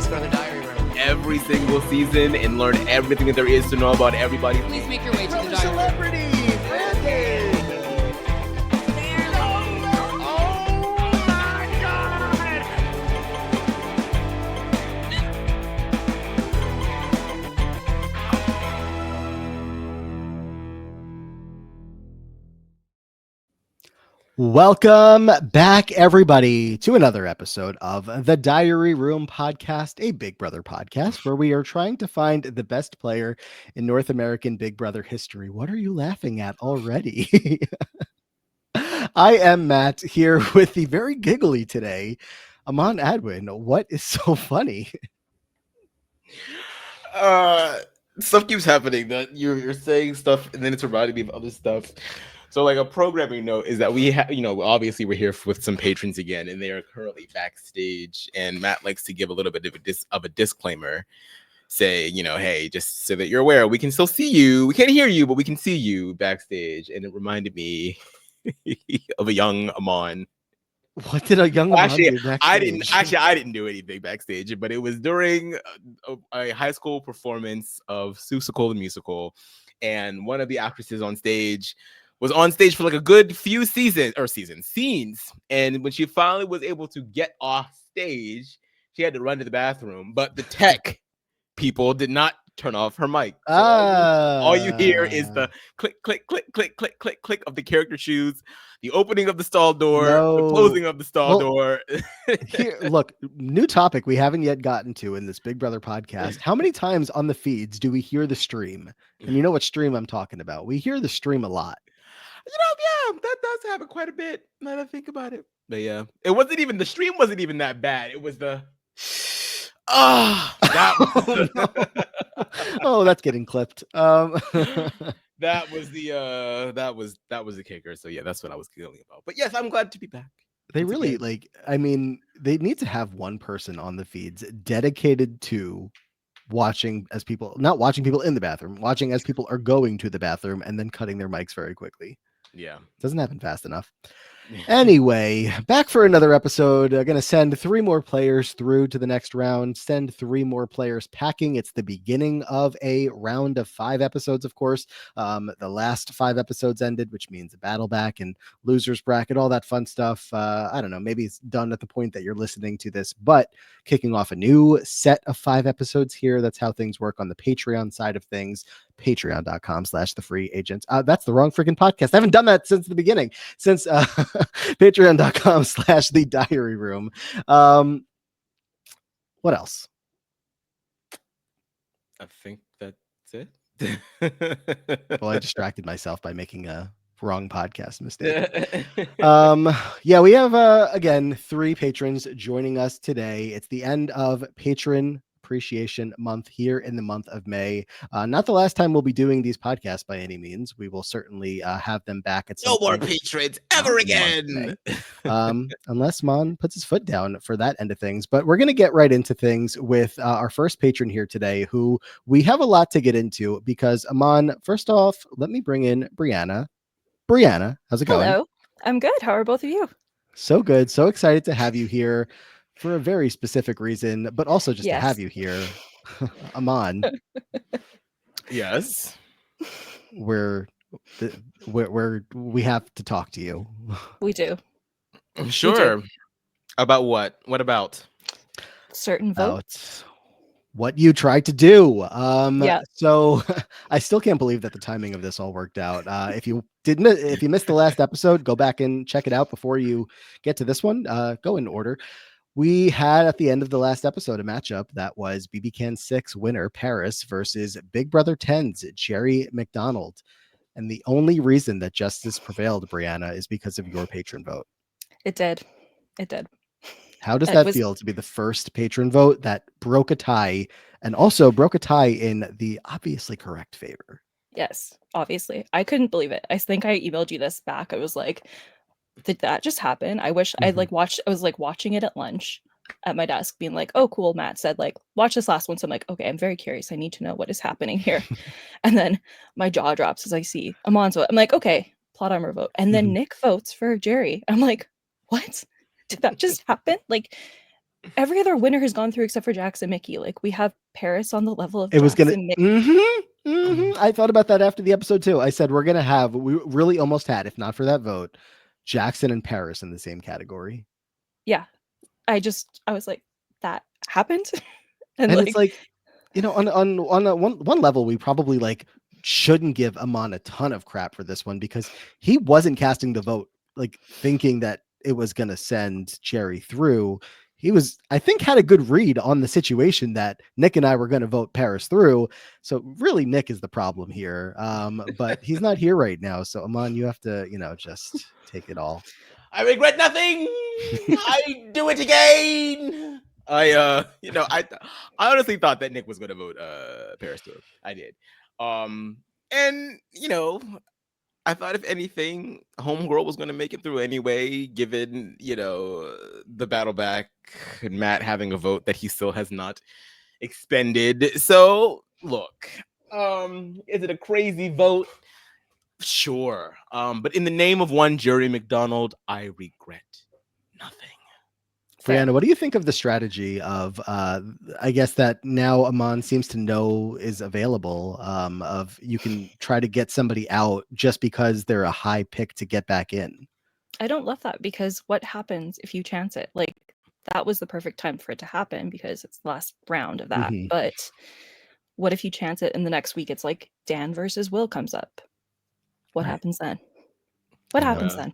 Please go to the diary room. Every single season and learn everything that there is to know about everybody. Please make your way to the diary room. Celebrity, Brandon. Welcome back, everybody, to another episode of the Diary Room Podcast, a Big Brother podcast where we are trying to find the best player in North American Big Brother history. What are you laughing at already? I am Matt, here with the very giggly today, Amon Adwin. What is so funny? Stuff keeps happening that you're saying stuff and then it's reminding me of other stuff. So like a programming note is that we have, obviously we're here with some patrons again, and they are currently backstage. And Matt likes to give a little bit of a disclaimer, say, hey, just so that you're aware, we can still see you. We can't hear you, but we can see you backstage. And it reminded me of a young Amon. What did a young Amon do backstage? I didn't do anything backstage, but it was during a high school performance of Seussical the Musical, and one of the actresses on stage was on stage for like a good few scenes. And when she finally was able to get off stage, she had to run to the bathroom. But the tech people did not turn off her mic. So all you hear is the click, click, click, click, click, click, click of the character shoes, the opening of the stall door, the closing of the stall door. Here, look, new topic we haven't yet gotten to in this Big Brother podcast. How many times on the feeds do we hear the stream? And you know what stream I'm talking about. We hear the stream a lot. Yeah, that does happen quite a bit. Now that I think about it. But yeah, the stream wasn't even that bad. It was the that's getting clipped. That was the kicker. So yeah, that's what I was feeling about. But yes, I'm glad to be back. They really they need to have one person on the feeds dedicated to watching as people, not watching people in the bathroom, watching as people are going to the bathroom and then cutting their mics very quickly. Yeah. Doesn't happen fast enough. Anyway, back for another episode. Going to send 3 more players through to the next round, send 3 more players packing. It's the beginning of a round of 5 episodes, of course. The last 5 episodes ended, which means a battle back and losers bracket, all that fun stuff. I don't know, maybe it's done at the point that you're listening to this, but kicking off a new set of 5 episodes here. That's how things work on the Patreon side of things. Patreon.com/thefreeagents. That's the wrong freaking podcast. I haven't done that since the beginning, since Patreon.com/thediaryroom. What else? I think that's it. Well, I distracted myself by making a wrong podcast mistake. Yeah, we have again 3 patrons joining us today. It's the end of Patron Appreciation Month here in the month of May. Not the last time we'll be doing these podcasts by any means. We will certainly have them back at some point. No more patrons ever again. Unless Mon puts his foot down for that end of things. But we're going to get right into things with our first patron here today, who we have a lot to get into because, Amon, first off, let me bring in Brianna. Brianna, how's it going? Hello. I'm good. How are both of you? So good. So excited to have you here for a very specific reason, but also just to have you here. Amon. Yes. We have to talk to you. We do. Sure. About what? What about? Certain votes. What you tried to do. Yeah. So I still can't believe that the timing of this all worked out. If you missed the last episode, go back and check it out before you get to this one. Go in order. We had at the end of the last episode a matchup that was BB Can 6 winner Paris versus Big Brother 10's Jerry McDonald. And the only reason that justice prevailed, Brianna, is because of your patron vote. It did. How does that feel to be the first patron vote that broke a tie and also broke a tie in the obviously correct favor? Yes, obviously. I couldn't believe it. I think I emailed you this back. I was like, did that just happen? I wish I was watching it at lunch at my desk being like, oh, cool. Matt said watch this last one. So I'm like, okay, I'm very curious. I need to know what is happening here. And then my jaw drops as I see Amon's vote. I'm like, okay, plot armor vote. And then Nick votes for Jerry. I'm like, what? Did that just happen? every other winner has gone through except for Jax and Mickey. Like, we have Paris on the level of It was Jax gonna. and Mickey. I thought about that after the episode too. I said we really almost had, if not for that vote, Jackson and Paris in the same category. Yeah. I was like, that happened? And it's like, on one level, we probably like shouldn't give Amon a ton of crap for this one because he wasn't casting the vote like thinking that it was gonna send Jerry through. He was, I think, had a good read on the situation that Nick and I were going to vote Paris through. So really, Nick is the problem here. But he's not here right now. So Amon, you have to, just take it all. I regret nothing. I do it again. I honestly thought that Nick was going to vote Paris through. I did. And I thought if anything, Homegirl was going to make it through anyway, given, the battle back and Matt having a vote that he still has not expended. So, look, is it a crazy vote? Sure. But in the name of one Jerry McDonald, I regret nothing. Brianna, what do you think of the strategy of, I guess that now Amon seems to know is available, of you can try to get somebody out just because they're a high pick to get back in? I don't love that because what happens if you chance it? Like, that was the perfect time for it to happen because it's the last round of that. Mhm. But what if you chance it in the next week? It's like Dan versus Will comes up. What Right. happens then? What happens then?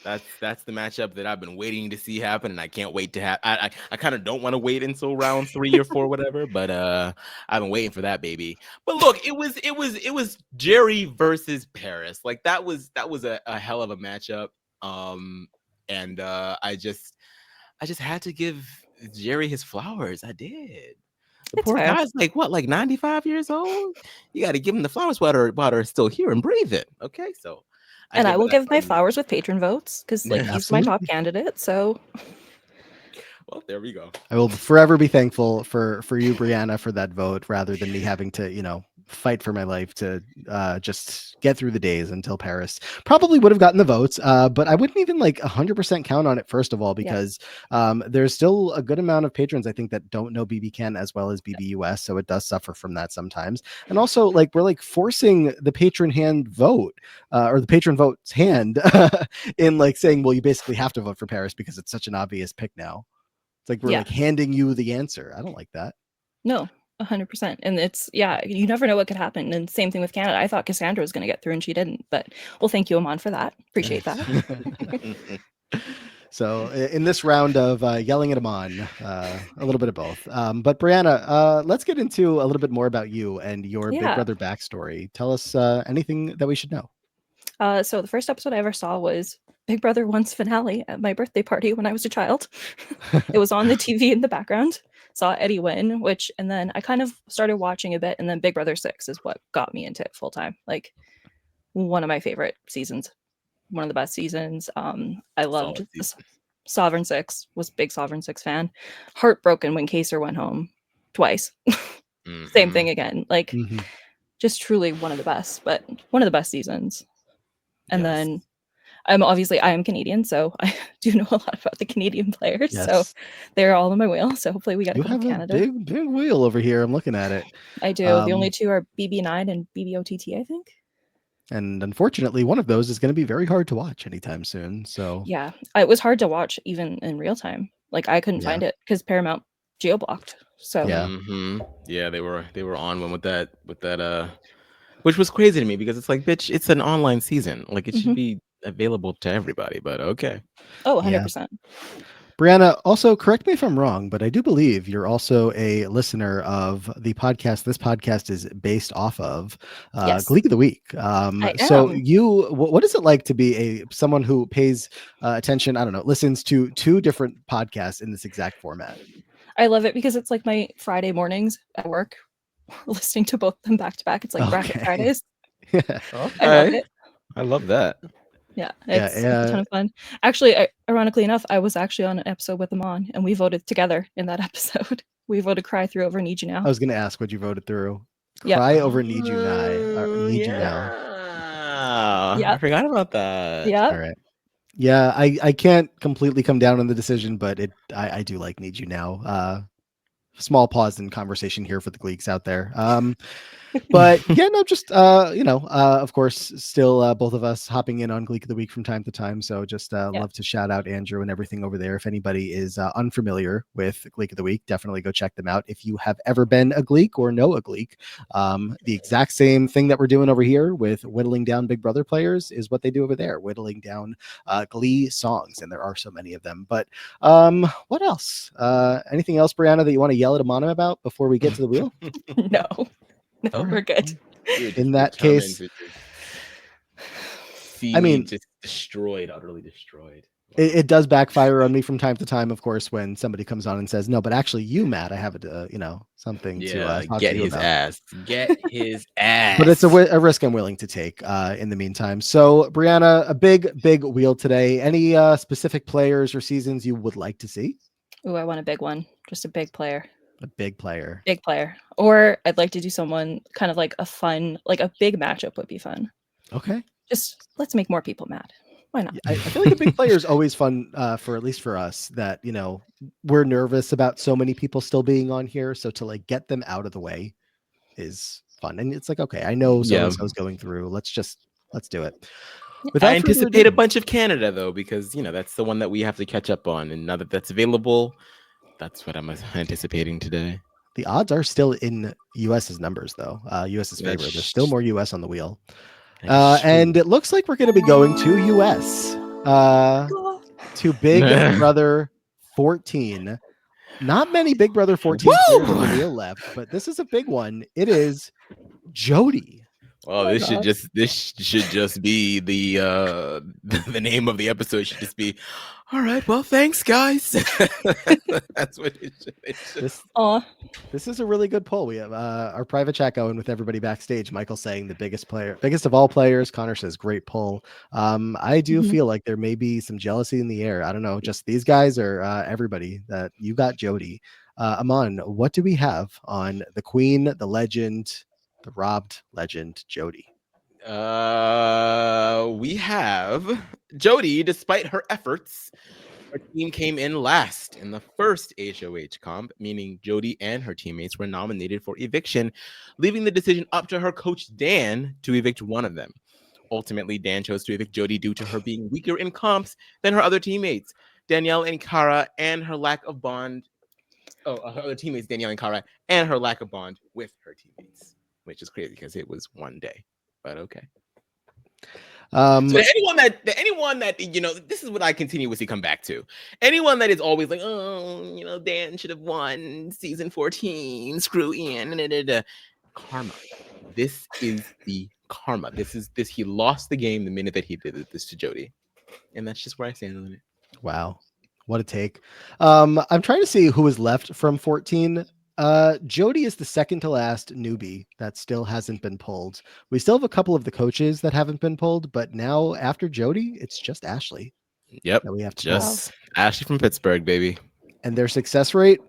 That's the matchup that I've been waiting to see happen, and I can't wait to have. I kind of don't want to wait until round 3 or 4, whatever. But I've been waiting for that, baby. But look, it was Jerry versus Paris. Like that was a hell of a matchup. And I just had to give Jerry his flowers. I did. The It's poor fair. guy's like 95 years old. You got to give him the flowers while they're still here and breathing. Okay, so. And I will give my flowers. flowers with patron votes because like he's my top candidate. So, well, there we go. I will forever be thankful for you, Brianna, for that vote, rather than me having to, fight for my life to just get through the days until Paris probably would have gotten the votes. But I wouldn't even 100% count on it, first of all, because there's still a good amount of patrons, I think, that don't know BB Can as well as BBUS. So it does suffer from that sometimes. And also, we're forcing the patron hand vote or the patron vote's hand in saying, well, you basically have to vote for Paris because it's such an obvious pick now. It's like we're handing you the answer. I don't like that. No, 100%. And it's, you never know what could happen. And same thing with Canada. I thought Cassandra was going to get through and she didn't. But well, thank you, Amon, for that. Appreciate that. So in this round of yelling at Amon, a little bit of both. But Brianna, let's get into a little bit more about you and your Big Brother backstory. Tell us anything that we should know. So the first episode I ever saw was Big Brother 1's finale at my birthday party when I was a child. It was on the TV in the background. Saw Eddie win, and then I kind of started watching a bit, and then Big Brother 6 is what got me into it full time. Like one of my favorite seasons, one of the best seasons. I loved Sovereign 6, was a big Sovereign 6 fan. Heartbroken when Kaser went home twice. Same thing again. Just truly one of the best, but one of the best seasons. And then I am Canadian, so I do know a lot about the Canadian players. Yes. So they're all in my wheel. So hopefully we got to come Canada. Big wheel over here. I'm looking at it. I do. The only two are BB9 and BBOTT, I think. And unfortunately, one of those is going to be very hard to watch anytime soon. So yeah, it was hard to watch even in real time. Like I couldn't find it because Paramount geo-blocked. So yeah, they were on one with that which was crazy to me because it's like, bitch, it's an online season. Like it should be available to everybody, but okay. Oh, 100%. Brianna, also correct me if I'm wrong, but I do believe you're also a listener of the podcast. This podcast is based off of Gleek of the Week. So what is it like to be someone who pays attention, I don't know, listens to 2 different podcasts in this exact format? I love it because it's like my Friday mornings at work, listening to both of them back to back. It's like Bracket Fridays. Okay. I love it. I love that. Yeah, it's a ton of fun. Actually, ironically enough, I was actually on an episode with Amon, and we voted together in that episode. We voted Cry Through over Need You Now. I was going to ask what you voted through. Cry over Need You Now. Need You Now. Yeah, I forgot about that. Yeah. All right. Yeah, I can't completely come down on the decision, but I do like Need You Now. Small pause in conversation here for the Gleeks out there. But yeah, no, just of course, still both of us hopping in on Gleek of the Week from time to time. So just love to shout out Andrew and everything over there. If anybody is unfamiliar with Gleek of the Week, definitely go check them out. If you have ever been a Gleek or know a Gleek, the exact same thing that we're doing over here with whittling down Big Brother players is what they do over there, whittling down Glee songs, and there are so many of them. But what else? Anything else, Brianna, that you want to yell at Amana about before we get to the wheel? No, All we're right. good. You're In just that determined case, to just see I me mean, just destroyed, utterly destroyed. it does backfire on me from time to time, of course, when somebody comes on and says, "No, but actually, you, Matt, I have something to Yeah, talk to get you his about." ass. Get his But it's ass. a risk I'm willing to take in the meantime. So, Brianna, a big wheel today. Any specific players or seasons you would like to see? Ooh, I want a big one. Just a big player. A big player. Big player. Or I'd like to do someone kind of like a fun, like a big matchup would be fun. Okay. Just let's make more people mad. Why not? I feel like a big player is always fun for at least for us that, we're nervous about so many people still being on here. So to like get them out of the way is fun. And it's like, okay, I know Yeah. so-and-so's going through. Let's do it. I Without further anticipate a ado, bunch of Canada though, because that's the one that we have to catch up on, and now that that's available, that's what I'm anticipating today. the odds are still in US's numbers though. US's favor. There's still more US on the wheel. And it looks like we're going to be going to US. To Big Brother 14. Not many Big Brother 14 players on the wheel left, but this is a big one. It is Jodi. Well, this should just be the the name of the episode should just be, all right, well, thanks guys. That's what it should. This is a really good poll. We have our private chat going with everybody backstage. Michael saying the biggest of all players. Connor says great poll. I do feel like there may be some jealousy in the air. I don't know, just these guys or everybody that you got Jodi. Aman, what do we have on the Queen, the legend, the robbed legend, Jodi? We have Jodi. Despite her efforts, her team came in last in the first HOH comp, meaning Jodi and her teammates were nominated for eviction, leaving the decision up to her coach Dan to evict one of them. Ultimately, Dan chose to evict Jodi due to her being weaker in comps than her other teammates, Danielle and Kara, and her lack of bond. Her other teammates, Danielle and Kara, and her lack of bond with her teammates, which is crazy because it was one day. But okay. So anyone that this is what I continuously come back to. Anyone that is always like, oh, Dan should have won season 14. Screw Ian. Karma. This is the karma. This. He lost the game the minute that he did this to Jodi, and that's just where I stand on it. Wow, what a take. I'm trying to see who is left from 14. Jodi is the second to last newbie that still hasn't been pulled. We still have a couple of the coaches that haven't been pulled, but now after Jodi, it's just Ashley. Yep, that we have to just pull. Ashley from Pittsburgh, baby. And their success rate,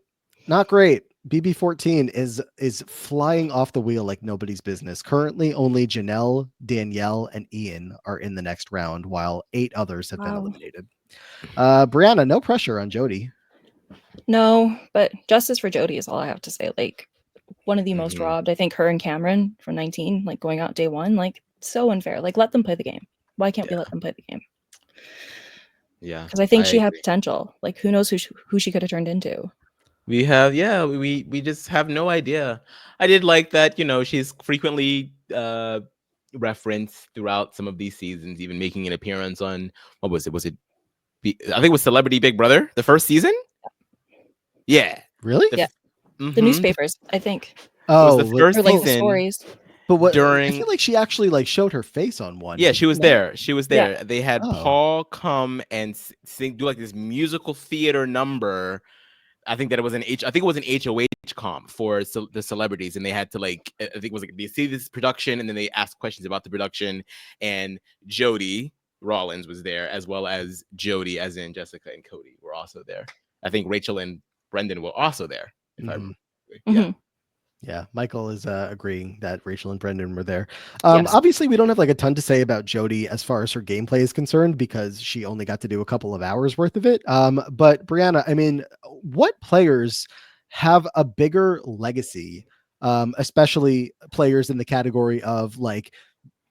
not great. BB14 is flying off the wheel like nobody's business. Currently, only Janelle, Danielle, and Ian are in the next round, while 8 others have been eliminated. Brianna, no pressure on Jodi. No, but justice for Jodi is all I have to say. Like, one of the most robbed. I think her and Cameron from 19, like going out day one, like so unfair. Like, let them play the game. Why can't we let them play the game? Yeah, because I think she had potential. Like, who knows who she could have turned into. We just have no idea. I did like that, she's frequently referenced throughout some of these seasons, even making an appearance on, what was it? I think it was Celebrity Big Brother, the first season. Yeah. Really? The newspapers, I think. Oh, it was the first or like season. The stories. But I feel like she actually like showed her face on one. Yeah, she was there. She was there. Yeah. They had Paul come and do like this musical theater number. I think it was an HOH comp for the celebrities, and they had to I think it was like they see this production, and then they ask questions about the production. And Jodi Rollins was there, as well as Jodi, as in Jessica and Cody, were also there. I think Rachel and Brendan were also there. If I remember. Yeah. Yeah, Michael is agreeing that Rachel and Brendan were there. Yes. Obviously, we don't have like a ton to say about Jodi as far as her gameplay is concerned because she only got to do a couple of hours worth of it. But Brianna, I mean, what players have a bigger legacy, especially players in the category of like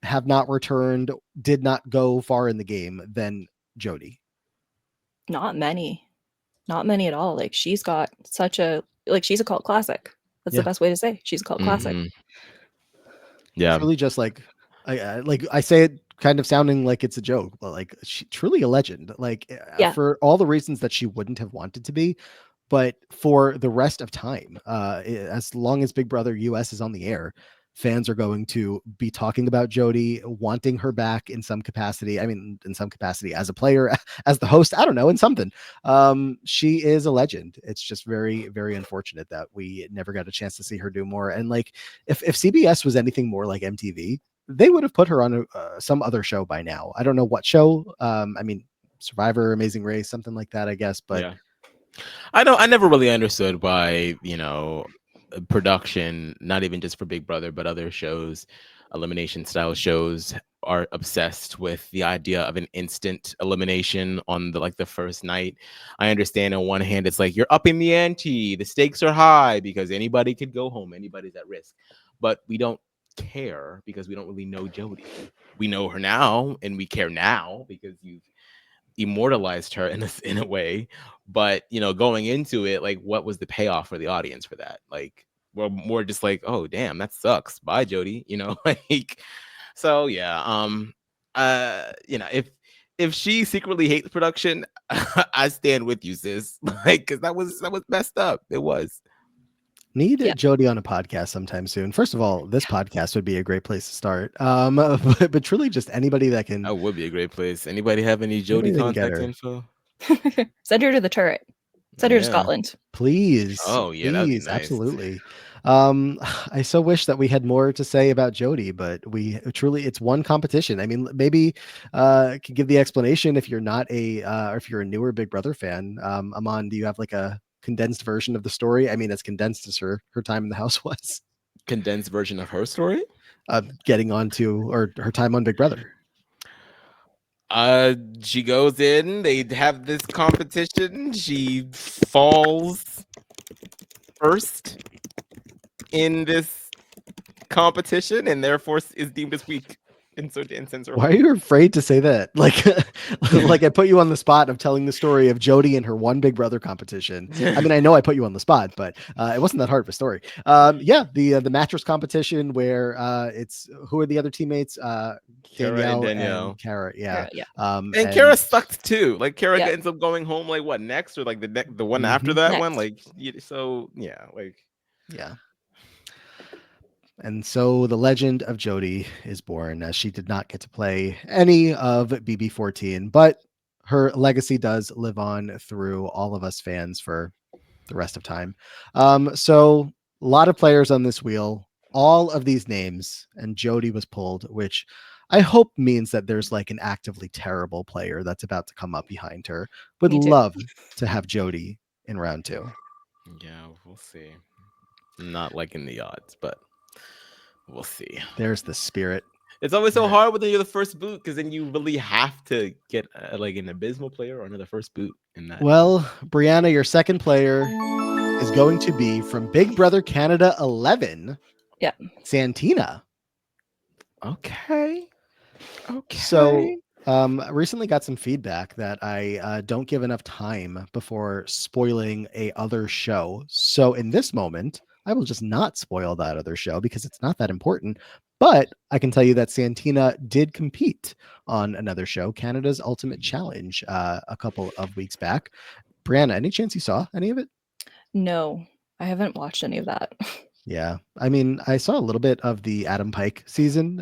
have not returned, did not go far in the game than Jodi? Not many. Not many at all. Like she's got such a like she's a cult classic. That's the Yeah. best way to say. She's a cult classic. Mhm. Yeah. Truly just like I say it kind of sounding like it's a joke, but like she truly a legend. Like Yeah. for all the reasons that she wouldn't have wanted to be, but for the rest of time, as long as Big Brother US is on the air, fans are going to be talking about Jodi, wanting her back in some capacity. I mean, in some capacity as a player, as the host, I don't know, in something. She is a legend. It's just very, very unfortunate that we never got a chance to see her do more. And like, if CBS was anything more like MTV, they would have put her on some other show by now. I don't know what show. I mean, Survivor, Amazing Race, something like that, I guess. But Yeah. I never really understood why, production, not even just for Big Brother, but other shows, elimination style shows, are obsessed with the idea of an instant elimination on the first night. I understand on one hand, it's like you're upping the ante, the stakes are high because anybody could go home, anybody's at risk. But we don't care because we don't really know Jodi. We know her now and we care now because you've immortalized her in a way. But going into it, like, what was the payoff for the audience for that? Like, we're more just like, oh damn, that sucks, bye Jodi, like. So yeah, if she secretly hates production, I stand with you, sis. Like, because that was messed up. It was. need Yeah. Jodi on a podcast sometime soon. First of all, this podcast would be a great place to start. But truly just anybody that can That would be a great place. Anybody have any Jodi anybody that can get contact her. info? Send her to the turret. Send her to Yeah. Scotland. Please. Oh yeah, that would be Please, nice. absolutely. I so wish that we had more to say about Jodi, but we truly it's one competition. I mean, maybe could give the explanation if you're not or if you're a newer Big Brother fan. Aman, do you have like a condensed version of the story? I mean, as condensed as her time in the house was. Condensed version of her story. Getting onto or her time on Big Brother. She goes in, they have this competition, she falls first in this competition and therefore is deemed as weak, and so Dan sends her Why are home. you afraid to say that? Like, like I put you on the spot of telling the story of Jodi and her one Big Brother competition. I mean, I know I put you on the spot, but it wasn't that hard of a story. Yeah, the mattress competition where it's who are the other teammates? Kara Danielle and Danielle. and Kara. Yeah. Yeah. And Kara sucked too. Like, Kara Yeah. ends up going home like what next, or like the one Mhm. after that one. Next. Like, so yeah, like. Yeah. And so the legend of Jodi is born, as she did not get to play any of BB14, but her legacy does live on through all of us fans for the rest of time. So a lot of players on this wheel, all of these names, and Jodi was pulled, which I hope means that there's like an actively terrible player that's about to come up behind her. Would Me too. love to have Jodi in round 2. Yeah, we'll see. Not liking the odds, but we'll see. There's the spirit. It's always so hard when you're the first boot, because then you really have to get like an abysmal player or another first boot in that. Well, Brianna, your second player is going to be from Big Brother Canada 11. Yeah. Santina. Okay. So recently got some feedback that I don't give enough time before spoiling a other show. So in this moment, I will just not spoil that other show because it's not that important. But I can tell you that Santina did compete on another show, Canada's Ultimate Challenge, a couple of weeks back. Brianna, any chance you saw any of it? No, I haven't watched any of that. Yeah. I mean, I saw a little bit of the Adam Pike season,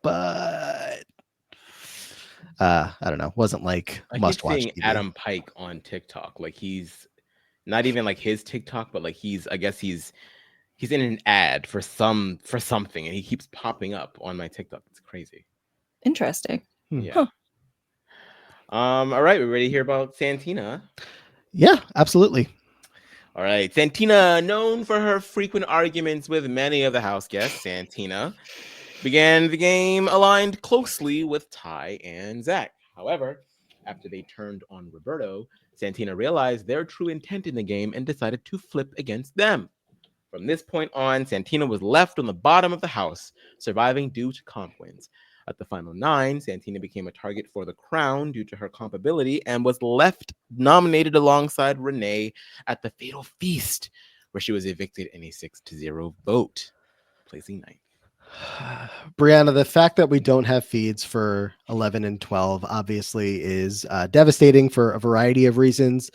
but I don't know. Wasn't like I must keep watch seeing TV. Adam Pike on TikTok. Like, he's not even like his TikTok, but like I guess he's in an ad for something, and he keeps popping up on my TikTok. It's crazy. Interesting. Yeah. Huh. All right, we're ready to hear about Santina. Yeah, absolutely. All right. Santina, known for her frequent arguments with many of the house guests, Santina began the game aligned closely with Ty and Zach. However, after they turned on Roberto, Santina realized their true intent in the game and decided to flip against them. From this point on, Santina was left on the bottom of the house, surviving due to comp wins. At the final nine, Santina became a target for the crown due to her comp ability and was left nominated alongside Renee at the Fatal Feast, where she was evicted in a 6-0 vote, placing ninth. Brianna, the fact that we don't have feeds for 11 and 12 obviously is devastating for a variety of reasons.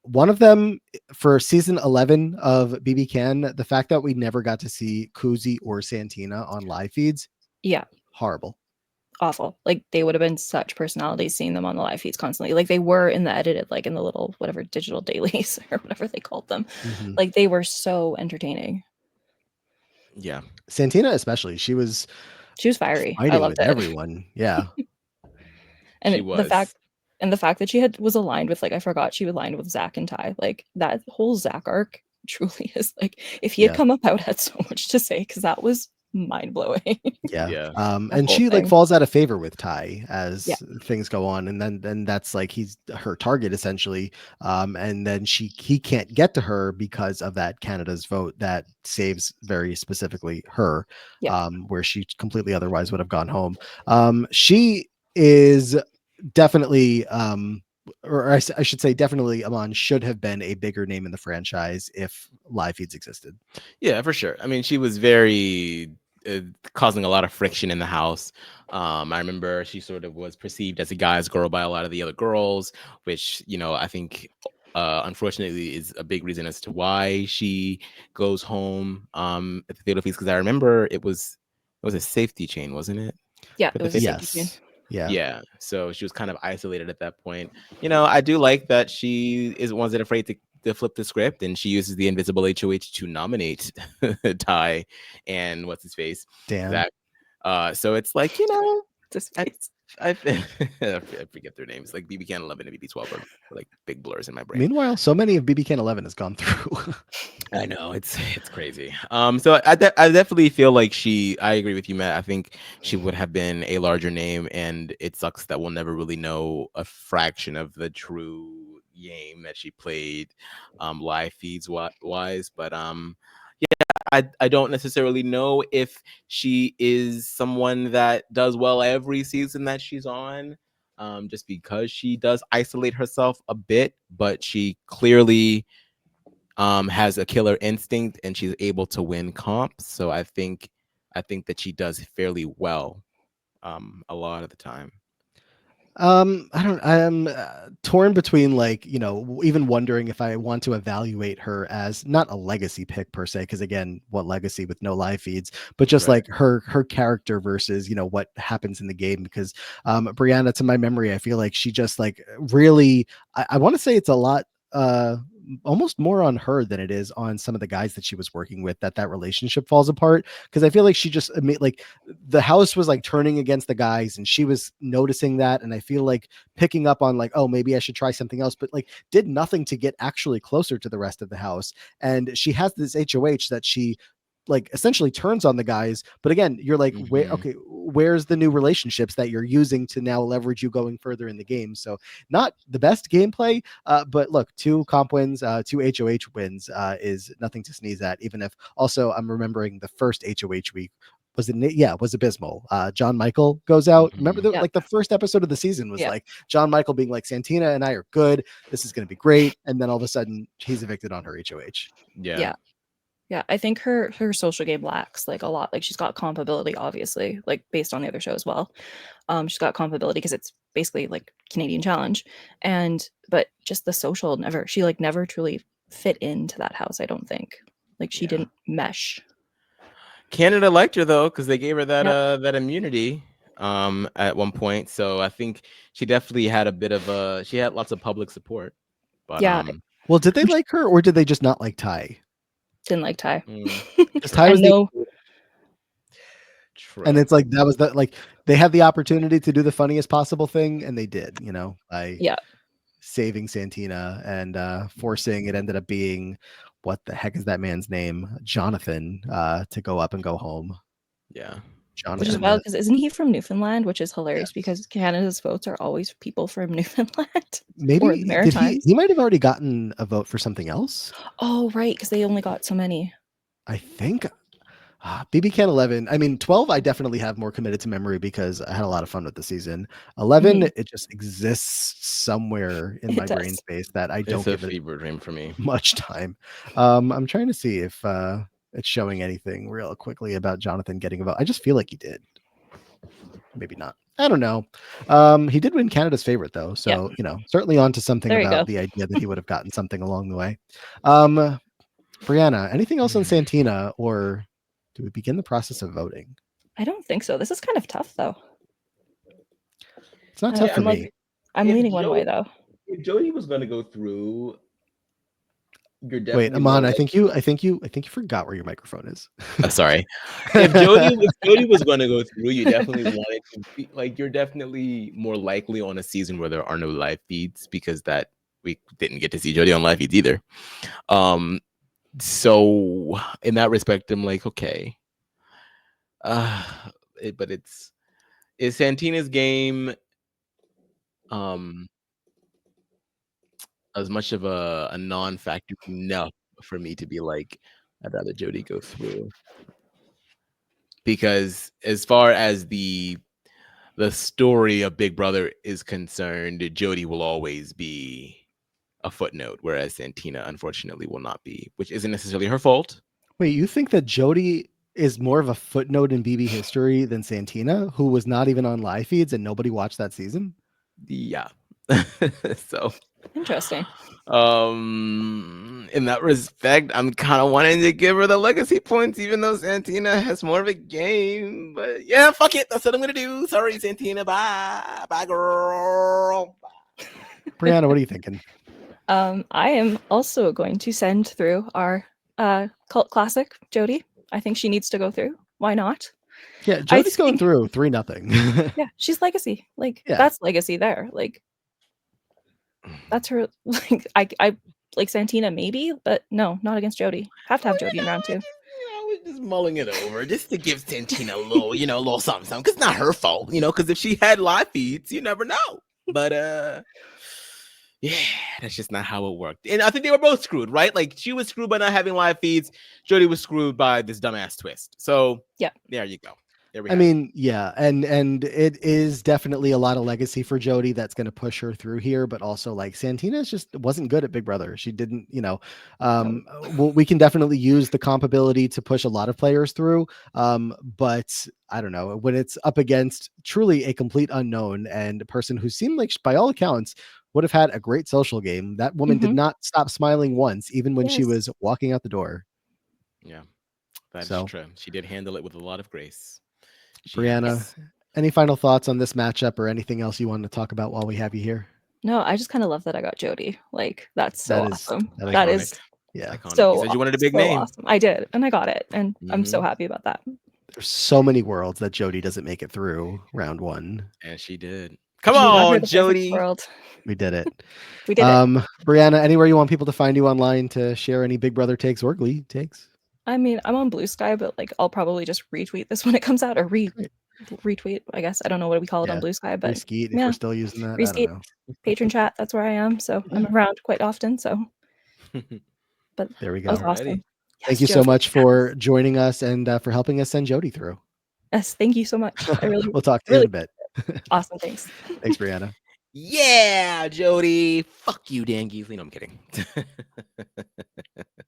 One of them, for season 11 of BB Can, the fact that we never got to see Kuzi or Santina on live feeds, Yeah, horrible. awful. Like they would have been such personalities seeing them on the live feeds constantly. Like they were in the edited, like in the little whatever digital dailies or whatever they called them. Mhm. Like they were so entertaining. Yeah. Santina, especially, she was She was fiery. I fighting loved with it. everyone. Yeah. And She the was. fact that she was aligned with, like, I forgot she was aligned with Zach and Ty. Like that whole Zach arc truly is like, if he had Yeah. come up, I would have had so much to say because that was mind blowing. Yeah. Yeah. And whole she like thing. falls out of favor with Ty as Yeah. things go on, and then that's like he's her target essentially. And then he can't get to her because of that Canada's vote that saves very specifically her. Yeah. Where she completely otherwise would have gone home. She is definitely or I should say definitely Amon should have been a bigger name in the franchise if live feeds existed. Yeah, for sure. I mean, she was very causing a lot of friction in the house. I remember she sort of was perceived as a guy's girl by a lot of the other girls, which, I think unfortunately is a big reason as to why she goes home at the fatal feast. Because I remember it was a safety chain, wasn't it? Yeah, With it the was a fatal- safety chain. Yes. Yeah. Yeah, so she was kind of isolated at that point. I do like that she wasn't afraid to flip the script, and she uses the invisible HOH to nominate Ty and what's his face, Dan. Zach. So it's like Just I, I I forget their names. Like BB Can 11 and BB 12 are like big blurs in my brain. Meanwhile, so many of BB Can 11 has gone through. I know it's crazy. So I definitely feel like I agree with you, Matt. I think she would have been a larger name, and it sucks that we'll never really know a fraction of the true game that she played, live feeds wise. But yeah, I don't necessarily know if she is someone that does well every season that she's on, just because she does isolate herself a bit, but she clearly has a killer instinct and she's able to win comps. So I think that she does fairly well a lot of the time. I'm torn between even wondering if I want to evaluate her as not a legacy pick per se, because again, what legacy with no live feeds, but just Right. like her character versus what happens in the game. Because Brianna, to my memory, I feel like she just like really, I want to say it's a lot almost more on her than it is on some of the guys that she was working with, that relationship falls apart, because I feel like she just like the house was like turning against the guys and she was noticing that, and I feel like picking up on like, oh, maybe I should try something else, but like did nothing to get actually closer to the rest of the house. And she has this HOH that she like essentially turns on the guys, but again, you're like, where's the new relationships that you're using to now leverage you going further in the game? So not the best gameplay, but look, 2 comp wins, 2 HOH wins is nothing to sneeze at, even if also I'm remembering the first HOH week was abysmal. John Michael goes out. Remember Yeah. like the first episode of the season was Yeah. like John Michael being like, Santina and I are good, this is going to be great, and then all of a sudden he's evicted on her HOH. Yeah. Yeah, I think her social game lacks like a lot. Like she's got comp ability, obviously, like based on the other show as well. She's got comp ability because it's basically like Canadian Challenge, but just the social she like never truly fit into that house. I don't think like she Yeah. didn't mesh. Canada liked her though, because they gave her that Yep. that immunity at one point. So I think she definitely had she had lots of public support. But Yeah. Well, did they like her or did they just not like Ty? Didn't like Ty. Because Ty was True. and it's like that was the like they had the opportunity to do the funniest possible thing and they did, Yeah. saving Santina and forcing it ended up being what the heck is that man's name? Jonathan to go up and go home. Yeah. Which is Jonathan. wild because isn't he from Newfoundland? Which is hilarious Yes. because Canada's votes are always people from Newfoundland or the Maybe did Maritimes. he might have already gotten a vote for something else. Oh, right, because they only got so many. I think BB Can 11. I mean, 12, I definitely have more committed to memory because I had a lot of fun with the season. 11, Mhm. it just exists somewhere in It my brain does. space that I don't It's a give it fever dream for me. much time. I'm trying to see if it's showing anything real quickly about Jonathan getting a vote. I just feel like he did. Maybe not. I don't know. He did win Canada's favorite though, so certainly onto something There you about go. the idea that he would have gotten something along the way. Brianna, anything else on Santina, or do we begin the process of voting? I don't think so. This is kind of tough though. It's not tough for me. I'm leaning one way though. If Jodi was going to go through, you're Wait, definitely Aman, I think you forgot where your microphone is. sorry. If Jodi was going to go through, you definitely wanted to be like, you're definitely more likely on a season where there are no live feeds because that we didn't get to see Jodi on live feeds either. So in that respect, I'm like, okay. But is Santina's game as much of a non-factor enough for me to be like, I'd rather Jodi go through. Because as far as the story of Big Brother is concerned, Jodi will always be a footnote, whereas Santina unfortunately will not be, which isn't necessarily her fault. Wait, you think that Jodi is more of a footnote in BB history than Santina, who was not even on live feeds and nobody watched that season? Yeah. So Interesting. in that respect, I'm kind of wanting to give her the legacy points, even though Santina has more of a game. But yeah, fuck it. That's what I'm gonna do. Sorry, Santina. Bye, girl. Brianna, what are you thinking? I am also going to send through our cult classic, Jodi. I think she needs to go through. Why not? Yeah, Jodi's going through 3-0. Yeah, she's legacy. Like Yeah. that's legacy there. Like that's her. Like I like Santina maybe, but no, not against Jodi. Have to have Jodi in round 2. I was just mulling it over just to give Santina a little, a little something, because it's not her fault, because if she had live feeds, you never know. But yeah, that's just not how it worked. And I think they were both screwed, right? Like she was screwed by not having live feeds. Jodi was screwed by this dumbass twist. So yeah, there you go. I mean, yeah, and it is definitely a lot of legacy for Jodi that's going to push her through here, but also like Santina just wasn't good at Big Brother. She didn't, well, we can definitely use the comp ability to push a lot of players through, but I don't know, when it's up against truly a complete unknown and a person who seemed like by all accounts would have had a great social game. That woman did not stop smiling once, even when she was walking out the door. Yeah, that's true. She did handle it with a lot of grace. Brianna, any final thoughts on this matchup or anything else you want to talk about while we have you here? No, I just kind of love that I got Jodi. Like that's so awesome. That is yeah. So you said you wanted a big name. Awesome. I did, and I got it, and I'm so happy about that. There's so many worlds that Jodi doesn't make it through round 1, and she did. Come on, Jodi. We did it. We did it. Brianna, anywhere you want people to find you online to share any Big Brother takes or Glee takes? I mean, I'm on Blue Sky, but like I'll probably just retweet this when it comes out, or retweet. I guess I don't know what we call it on Blue Sky, but Reskeet, if we're still using that. Reskeet, I don't know. Patron chat. That's where I am, so I'm around quite often. So, but there we go. That was awesome. Thank you so much for joining us and for helping us send Jodi through. Yes, thank you so much. I really we'll talk to you in a bit. Awesome, thanks. Thanks, Brianna. Yeah, Jodi. Fuck you, Dan Geesley. No, I'm kidding.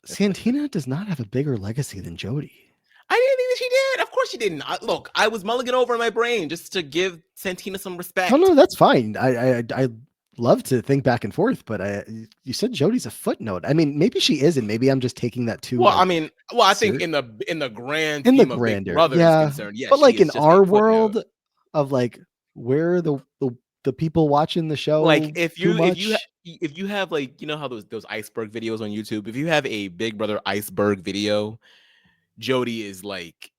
Santina does not have a bigger legacy than Jodi. I didn't think that she did. Of course she didn't. Look, I was mulling it over in my brain just to give Santina some respect. Oh no, that's fine. I love to think back and forth, but you said Jodi's a footnote. I mean, maybe she is, and maybe I'm just taking that too. Well, I think in the grand in the scheme grander, of Big Brother is concerned, yeah. But like in our world of like where are the people watching the show, like if you have like how those iceberg videos on YouTube, if you have a Big Brother iceberg video, Jodi is like,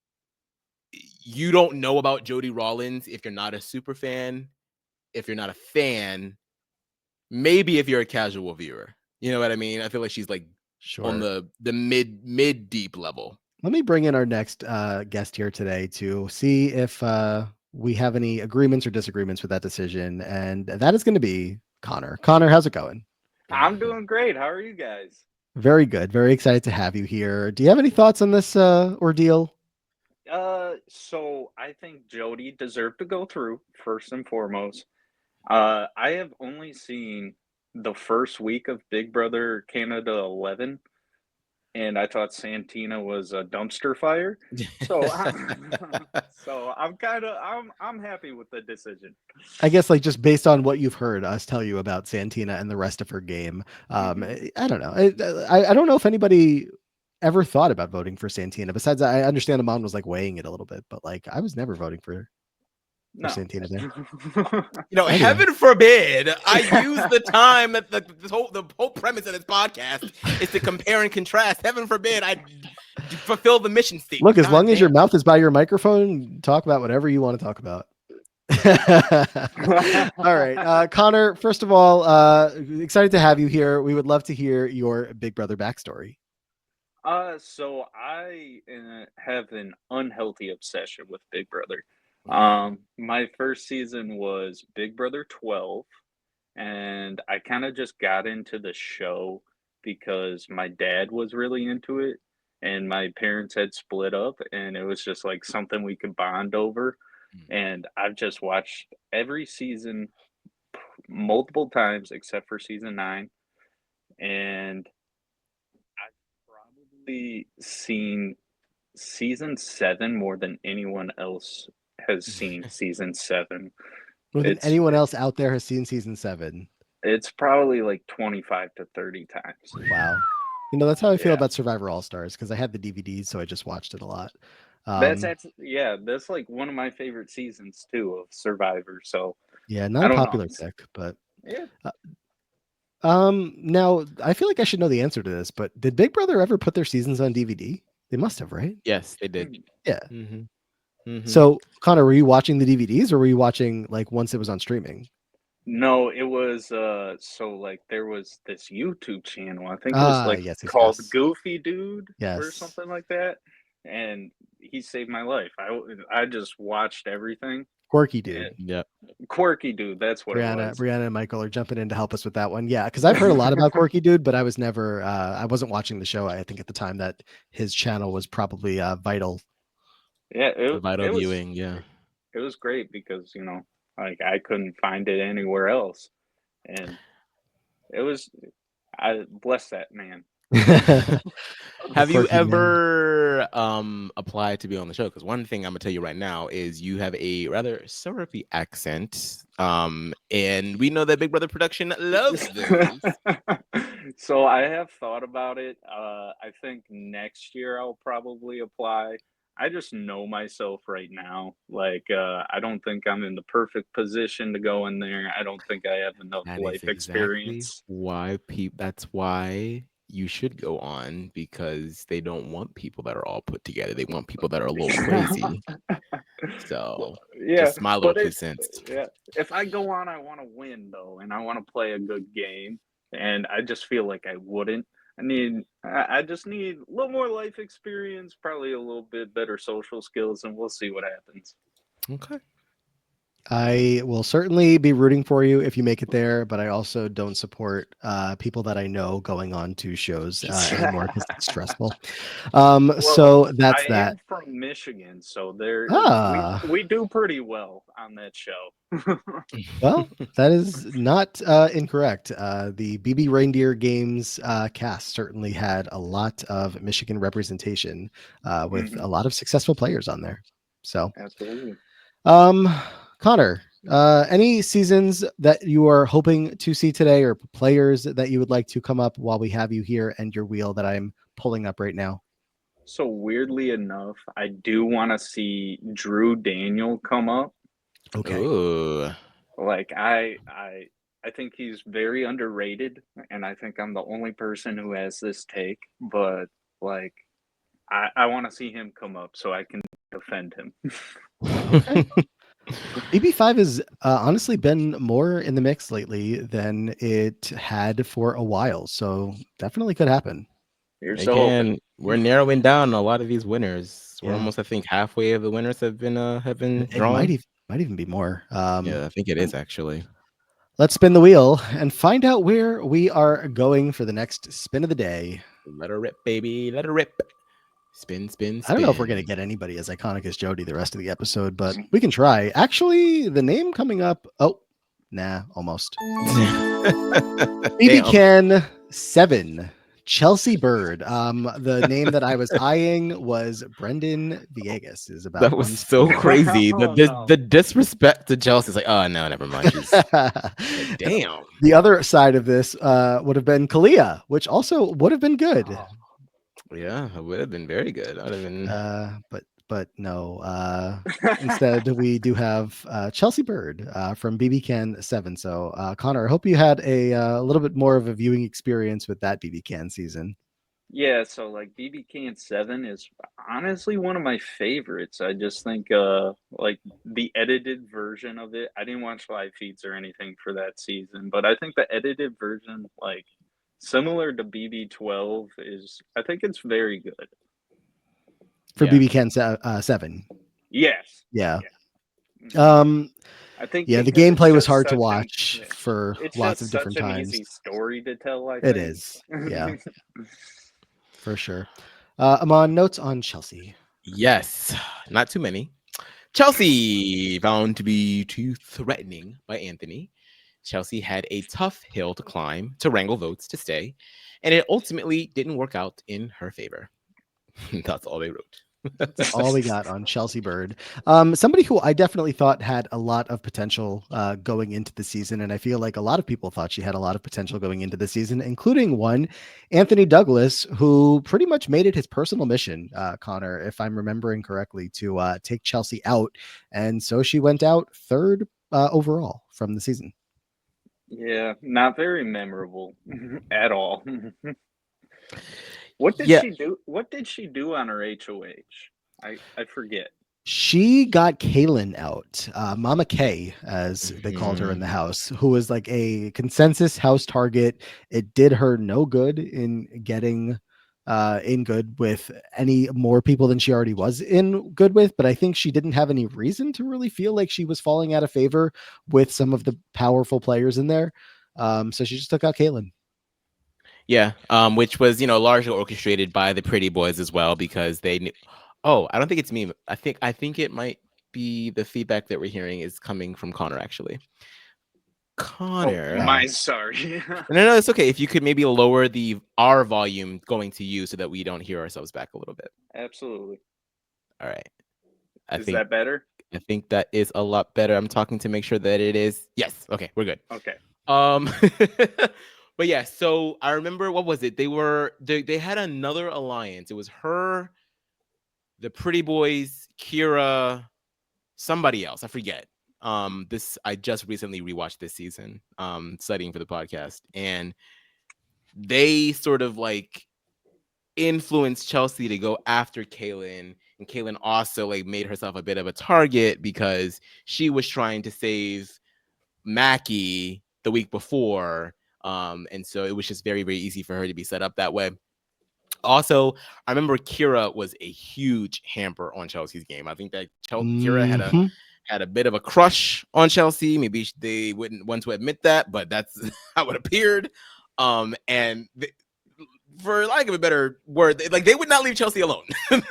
you don't know about Jodi Rollins if you're not a super fan. If you're not a fan, maybe if you're a casual viewer. You know what I mean? I feel like she's like Sure. on the mid deep level. Let me bring in our next guest here today to see if we have any agreements or disagreements with that decision. And that is going to be Connor. Connor, how's it going? I'm doing great. How are you guys? Very good. Very excited to have you here. Do you have any thoughts on this ordeal? So I think Jodi deserved to go through first and foremost. I have only seen the first week of Big Brother Canada 11, and I thought Santina was a dumpster fire. So, so I'm happy with the decision. I guess like just based on what you've heard us tell you about Santina and the rest of her game, Mhm. I don't know. I don't know if anybody ever thought about voting for Santina. Besides, I understand Amon was like weighing it a little bit, but like I was never voting for No. Santina there. You know, Anyway. heaven forbid I use the time that the whole premise of this podcast is to compare and contrast. Heaven forbid I fulfill the mission statement. Look, as God long as your damn. mouth is by your microphone, talk about whatever you want to talk about. All right. Connor, first of all, excited to have you here. We would love to hear your Big Brother backstory. So I have an unhealthy obsession with Big Brother. My first season was Big Brother 12, and I kind of just got into the show because my dad was really into it, and my parents had split up, and it was just like something we could bond over. And I've just watched every season multiple times except for season 9, and I've probably seen season 7 more than anyone else has seen season 7. More than It's anyone else out there has seen season 7. it's probably like 25 to 30 times. Wow. You know, that's how I feel Yeah. about Survivor All Stars because I had the DVDs, so I just watched it a lot. That's like one of my favorite seasons too of Survivor. So Yeah, I not a don't know. popular pick, but Yeah. now I feel like I should know the answer to this, but did Big Brother ever put their seasons on DVD? They must have, right? Yes, they did. Yeah. Mm-hmm. So, Connor, were you watching the DVDs or were you watching like once it was on streaming? No, it was so like there was this YouTube channel. I think it was like Yes, called yes. Goofy Dude or Yes. something like that. And he saved my life. I just watched everything. Quirky Dude. And Yep. Quirky Dude, that's what it was. Brianna and Michael are jumping in to help us with that one. Yeah, because I've heard a lot about Quirky Dude, but I was never I wasn't watching the show. I think at the time that his channel was probably vital. Yeah, Vital viewing, yeah. It was great because, you know, like I couldn't find it anywhere else. And it was I bless that man. Have you Quirky man. ever applied to be on the show? Because one thing I'm gonna tell you right now is you have a rather syrupy accent. And we know that Big Brother production loves those. So I have thought about it. I think next year I'll probably apply. I just know myself right now. Like I don't think I'm in the perfect position to go in there. I don't think I have enough That life is exactly experience. why that's why you should go on, because they don't want people that are all put together. They want people that are a little crazy. So Yeah, just my little but 2 cents. yeah, if I go on, I want to win though, and I want to play a good game, and I just feel like I wouldn't. I just need a little more life experience, probably a little bit better social skills, and we'll see what happens. Okay. I will certainly be rooting for you if you make it there, but I also don't support people that I know going on to shows anymore because it's stressful. So that's I that. am from Michigan, so we do pretty well on that show. Well, that is not incorrect. The BB Reindeer Games cast certainly had a lot of Michigan representation with a lot of successful players on there. So, Absolutely. Connor, any seasons that you are hoping to see today or players that you would like to come up while we have you here and your wheel that I'm pulling up right now? So weirdly enough, I do want to see Drew Daniel come up. Okay. Ooh. Like I think he's very underrated, and I think I'm the only person who has this take, but like I want to see him come up so I can defend him. Okay. BB5 has honestly been more in the mix lately than it had for a while. So definitely could happen. Here's to hoping. Again, we're narrowing down a lot of these winners. We're Yeah. almost, I think, halfway of the winners have been It drawn. might even be more. Yeah, I think it is actually. Let's spin the wheel and find out where we are going for the next spin of the day. Let her rip, baby. Let her rip. Spin, spin, spin. I don't know if we're going to get anybody as iconic as Jodi the rest of the episode, but we can try. Actually, the name coming up. Oh, nah, almost. BB Can 7. Chelsea Bird. The name that I was eyeing was Brendan Viegas. Is about that was so crazy. The disrespect to Chelsea is like, oh no, never mind. Damn. The other side of this would have been Kalia, which also would have been good. Oh. Yeah, it would have been very good. I'd have been but no. Instead, we do have Chelsea Bird from BB Can 7. So, Connor, I hope you had a little bit more of a viewing experience with that BB Can season. Yeah, so like BB Can 7 is honestly one of my favorites. I just think like the edited version of it. I didn't watch live feeds or anything for that season, but I think the edited version, like similar to BB12, I think it's very good. For BB Can 7. Yes. Yeah. I think the gameplay was hard to watch for lots of different times. times. It's an easy story to tell, I think. It is. Yeah. For sure. Amon, notes on Chelsea. Yes, not too many. Chelsea found to be too threatening by Anthony. Chelsea had a tough hill to climb to wrangle votes to stay, and it ultimately didn't work out in her favor. That's all they wrote. That's all we got on Chelsea Bird. Somebody who I definitely thought had a lot of potential going into the season, and I feel like a lot of people thought she had a lot of potential going into the season, including one, Anthony Douglas, who pretty much made it his personal mission, Connor, if I'm remembering correctly, to take Chelsea out. And so she went out third overall from the season. Yeah, not very memorable at all. What did she do? What did she do on her HOH? I forget. She got Kaylin out, Mama K, as they called her in the house, who was like a consensus house target. It did her no good in getting in good with any more people than she already was in good with. But I think she didn't have any reason to really feel like she was falling out of favor with some of the powerful players in there. So she just took out Kaylin. Yeah, which was, largely orchestrated by the Pretty Boys as well, because they knew. Oh, I don't think it's me. I think it might be the feedback that we're hearing is coming from Connor, actually. Connor. Oh, my sorry. No, it's okay. If you could maybe lower our volume going to you so that we don't hear ourselves back a little bit. Absolutely. All right. Is that better? I think that is a lot better. I'm talking to make sure that it is. Yes. Okay, we're good. Okay. But yeah, so I remember, what was it? They had another alliance. It was her, the Pretty Boys, Kira, somebody else. I forget. I just recently rewatched this season, studying for the podcast, and they sort of like influenced Chelsea to go after Kaylin, and Kaylin also like made herself a bit of a target because she was trying to save Mackie the week before. And so it was just very, very easy for her to be set up that way. Also, I remember Kira was a huge hamper on Chelsea's game. I think that Kira had a bit of a crush on Chelsea. Maybe they wouldn't want to admit that, but that's how it appeared. And for lack of a better word, they would not leave Chelsea alone.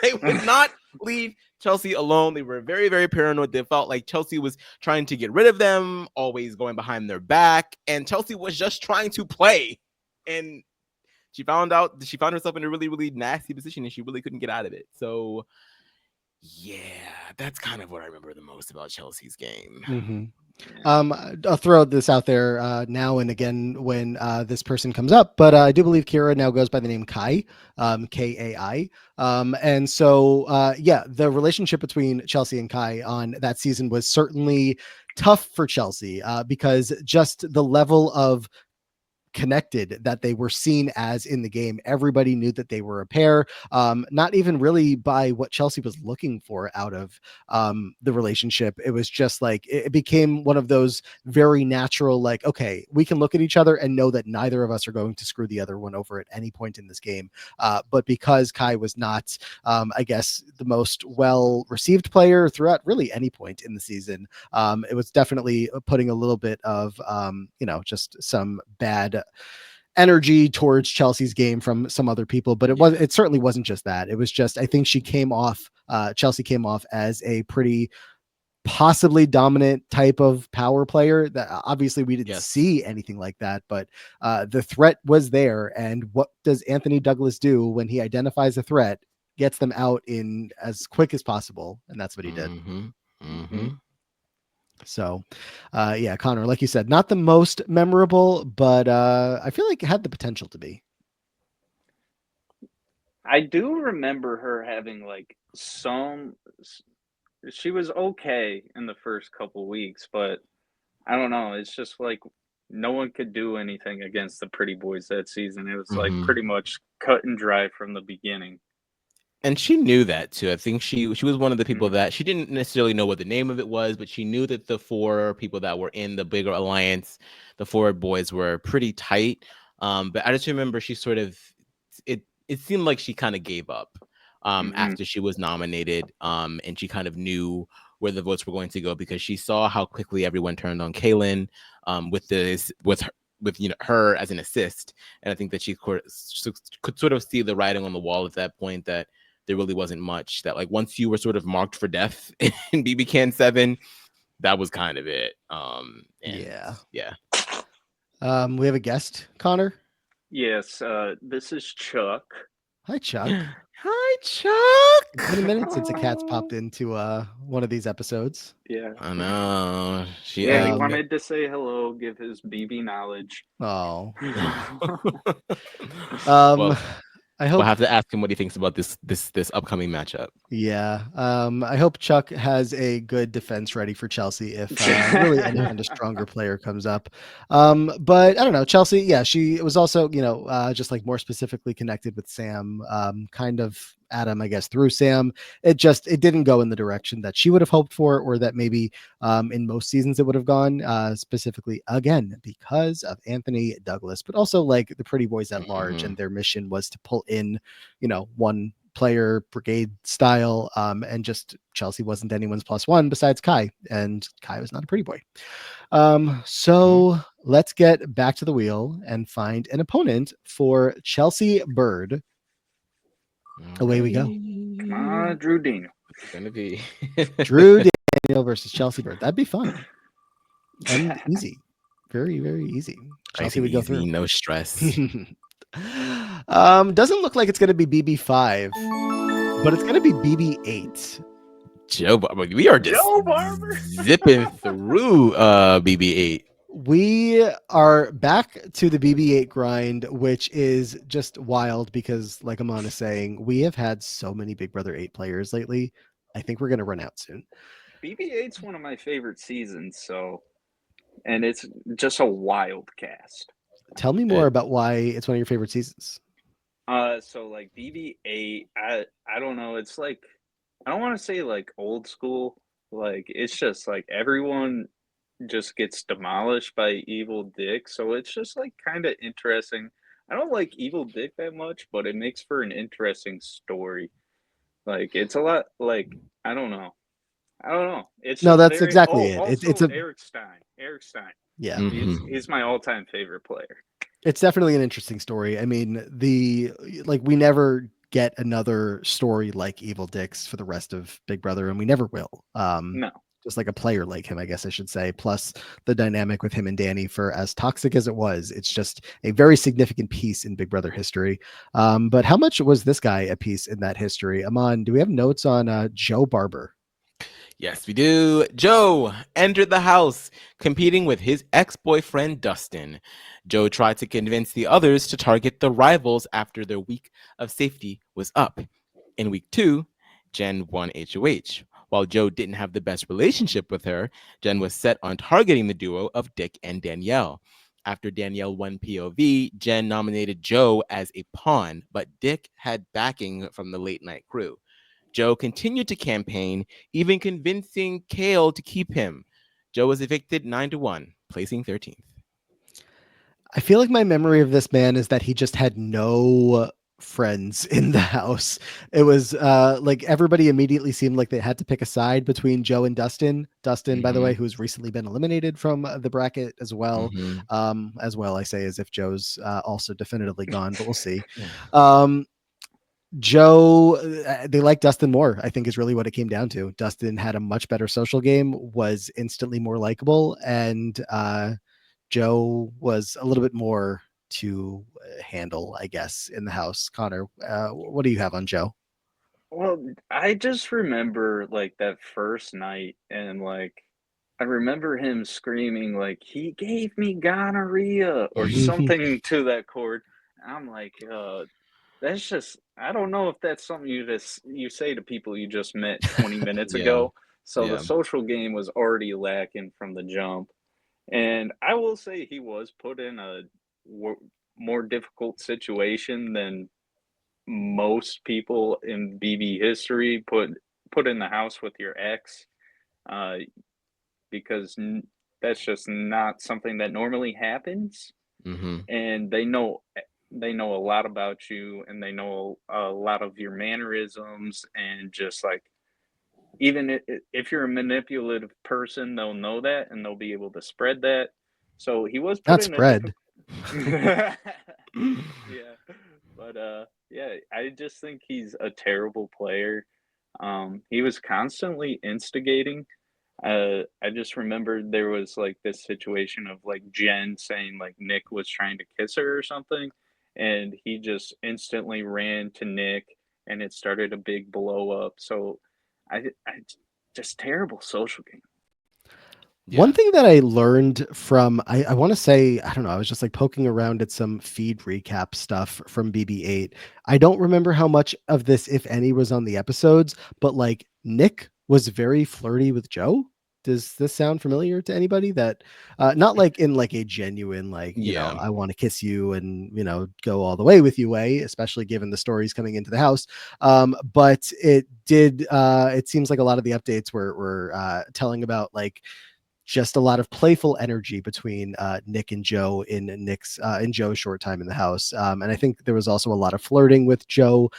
They would not leave Chelsea alone. They were very, very paranoid. They felt like Chelsea was trying to get rid of them, always going behind their back, and Chelsea was just trying to play. And she found herself in a really, really nasty position, and she really couldn't get out of it. So, yeah, that's kind of what I remember the most about Chelsea's game. Mm-hmm. I'll throw this out there now and again when this person comes up, but I do believe Kira now goes by the name Kai, Kai. And so, the relationship between Chelsea and Kai on that season was certainly tough for Chelsea because just the level of connected that they were seen as in the game. Everybody knew that they were a pair, not even really by what Chelsea was looking for out of the relationship. It was just like it became one of those very natural, like, okay, we can look at each other and know that neither of us are going to screw the other one over at any point in this game. But because Kai was not, I guess, the most well received player throughout really any point in the season, it was definitely putting a little bit of, just some bad energy towards Chelsea's game from some other people, but it certainly wasn't just that. It was just, I think Chelsea came off as a pretty possibly dominant type of power player that obviously we didn't see anything like that, but the threat was there. And what does Anthony Douglas do when he identifies a threat? Gets them out in as quick as possible. And that's what he did. So, Connor, like you said, not the most memorable, but I feel like it had the potential to be. I do remember her having like she was okay in the first couple weeks, but I don't know. It's just like no one could do anything against the Pretty Boys that season. It was like pretty much cut and dry from the beginning. And she knew that too. I think she was one of the people that she didn't necessarily know what the name of it was, but she knew that the four people that were in the bigger alliance, the four boys, were pretty tight. But I just remember she sort of it seemed like she kind of gave up after she was nominated. And she kind of knew where the votes were going to go because she saw how quickly everyone turned on Kaylin with her as an assist. And I think that she could sort of see the writing on the wall at that point that there really wasn't much, that like once you were sort of marked for death in BB Can 7, that was kind of it. We have a guest, Connor. Yes, this is Chuck. Hi, Chuck. Hi, Chuck. It's been a minute since a cat's popped into one of these episodes. Yeah, I know. He wanted to say hello, give his BB knowledge. Oh. Well, I hope we'll have to ask him what he thinks about this upcoming matchup. Yeah. I hope Chuck has a good defense ready for Chelsea if really any kind of stronger player comes up. But I don't know, Chelsea. Yeah, she was also, just like more specifically connected with Sam, kind of Adam, I guess, through Sam. It didn't go in the direction that she would have hoped for, or that maybe in most seasons it would have gone, specifically again because of Anthony Douglas, but also like the Pretty Boys at large, and their mission was to pull in, one player brigade style, and just Chelsea wasn't anyone's plus one besides Kai, and Kai was not a pretty boy. So let's get back to the wheel and find an opponent for Chelsea Bird. Away we go. Come on, Drew Daniel. It's gonna be Drew Daniel versus Chelsea Bird. That'd be fun and easy. Very, very easy. Chelsea would go through. No stress. Doesn't look like it's going to be BB5, but it's going to be BB8. Joe Barber. We are just zipping through BB8. We are back to the BB8 grind, which is just wild because, like Amon is saying, we have had so many Big Brother 8 players lately. I think we're going to run out soon. BB8's one of my favorite seasons, and it's just a wild cast. Tell me more about why it's one of your favorite seasons. So like BB8, I don't know. It's like, I don't want to say like old school. Like it's just like everyone just gets demolished by Evil Dick. So it's just like kind of interesting. I don't like Evil Dick that much, but it makes for an interesting story. Like it's a lot like, I don't know. It's that's exactly it. It's Eric Stein. Yeah. He's my all-time favorite player. It's definitely an interesting story. I mean, we never get another story like Evil Dick's for the rest of Big Brother, and we never will. No. Just like a player like him, I guess I should say. Plus the dynamic with him and Danny, for as toxic as it was, it's just a very significant piece in Big Brother history. But how much was this guy a piece in that history? Amon, do we have notes on Joe Barber? Yes, we do. Joe entered the house competing with his ex-boyfriend, Dustin. Joe tried to convince the others to target the rivals after their week of safety was up. In week 2, Jen won HOH. While Joe didn't have the best relationship with her, Jen was set on targeting the duo of Dick and Danielle. After Danielle won POV, Jen nominated Joe as a pawn, but Dick had backing from the late night crew. Joe continued to campaign, even convincing Kale to keep him. Joe was evicted 9-1, placing 13th. I feel like my memory of this man is that he just had no friends in the house. It was like everybody immediately seemed like they had to pick a side between Joe and Dustin. Dustin, by the way, who's recently been eliminated from the bracket as well. As well, I say, as if Joe's also definitively gone, but we'll see. Joe, they like Dustin more, I think is really what it came down to. Dustin had a much better social game, was instantly more likable, and Joe was a little bit more to handle, I guess, in the house. Connor, what do you have on Joe? Well, I just remember like that first night, and like I remember him screaming like he gave me gonorrhea or something to that chord. I'm like, that's just, I don't know if that's something you say to people you just met 20 minutes Yeah. ago. So the social game was already lacking from the jump. And I will say he was put in a more difficult situation than most people in BB history put in the house with your ex, uh, because that's just not something that normally happens. And they know a lot about you, and they know a lot of your mannerisms, and just like even if you're a manipulative person, they'll know that and they'll be able to spread that. So he was put Not in a spread. difficult. Yeah, but yeah, I just think he's a terrible player. He was constantly instigating. I just remember there was like this situation of like Jen saying like Nick was trying to kiss her or something, and he just instantly ran to Nick, and it started a big blow up. So I just terrible social game. One thing that I learned from, I want to say, I don't know, I was just like poking around at some feed recap stuff from BB8. I don't remember how much of this, if any, was on the episodes, but like Nick was very flirty with Joe. Does this sound familiar to anybody? That not like in like a genuine, like, you know, I want to kiss you and, you know, go all the way with you way, especially given the stories coming into the house. But it did, it seems like a lot of the updates were telling about like just a lot of playful energy between Nick and Joe in Joe's short time in the house. And I think there was also a lot of flirting with Joe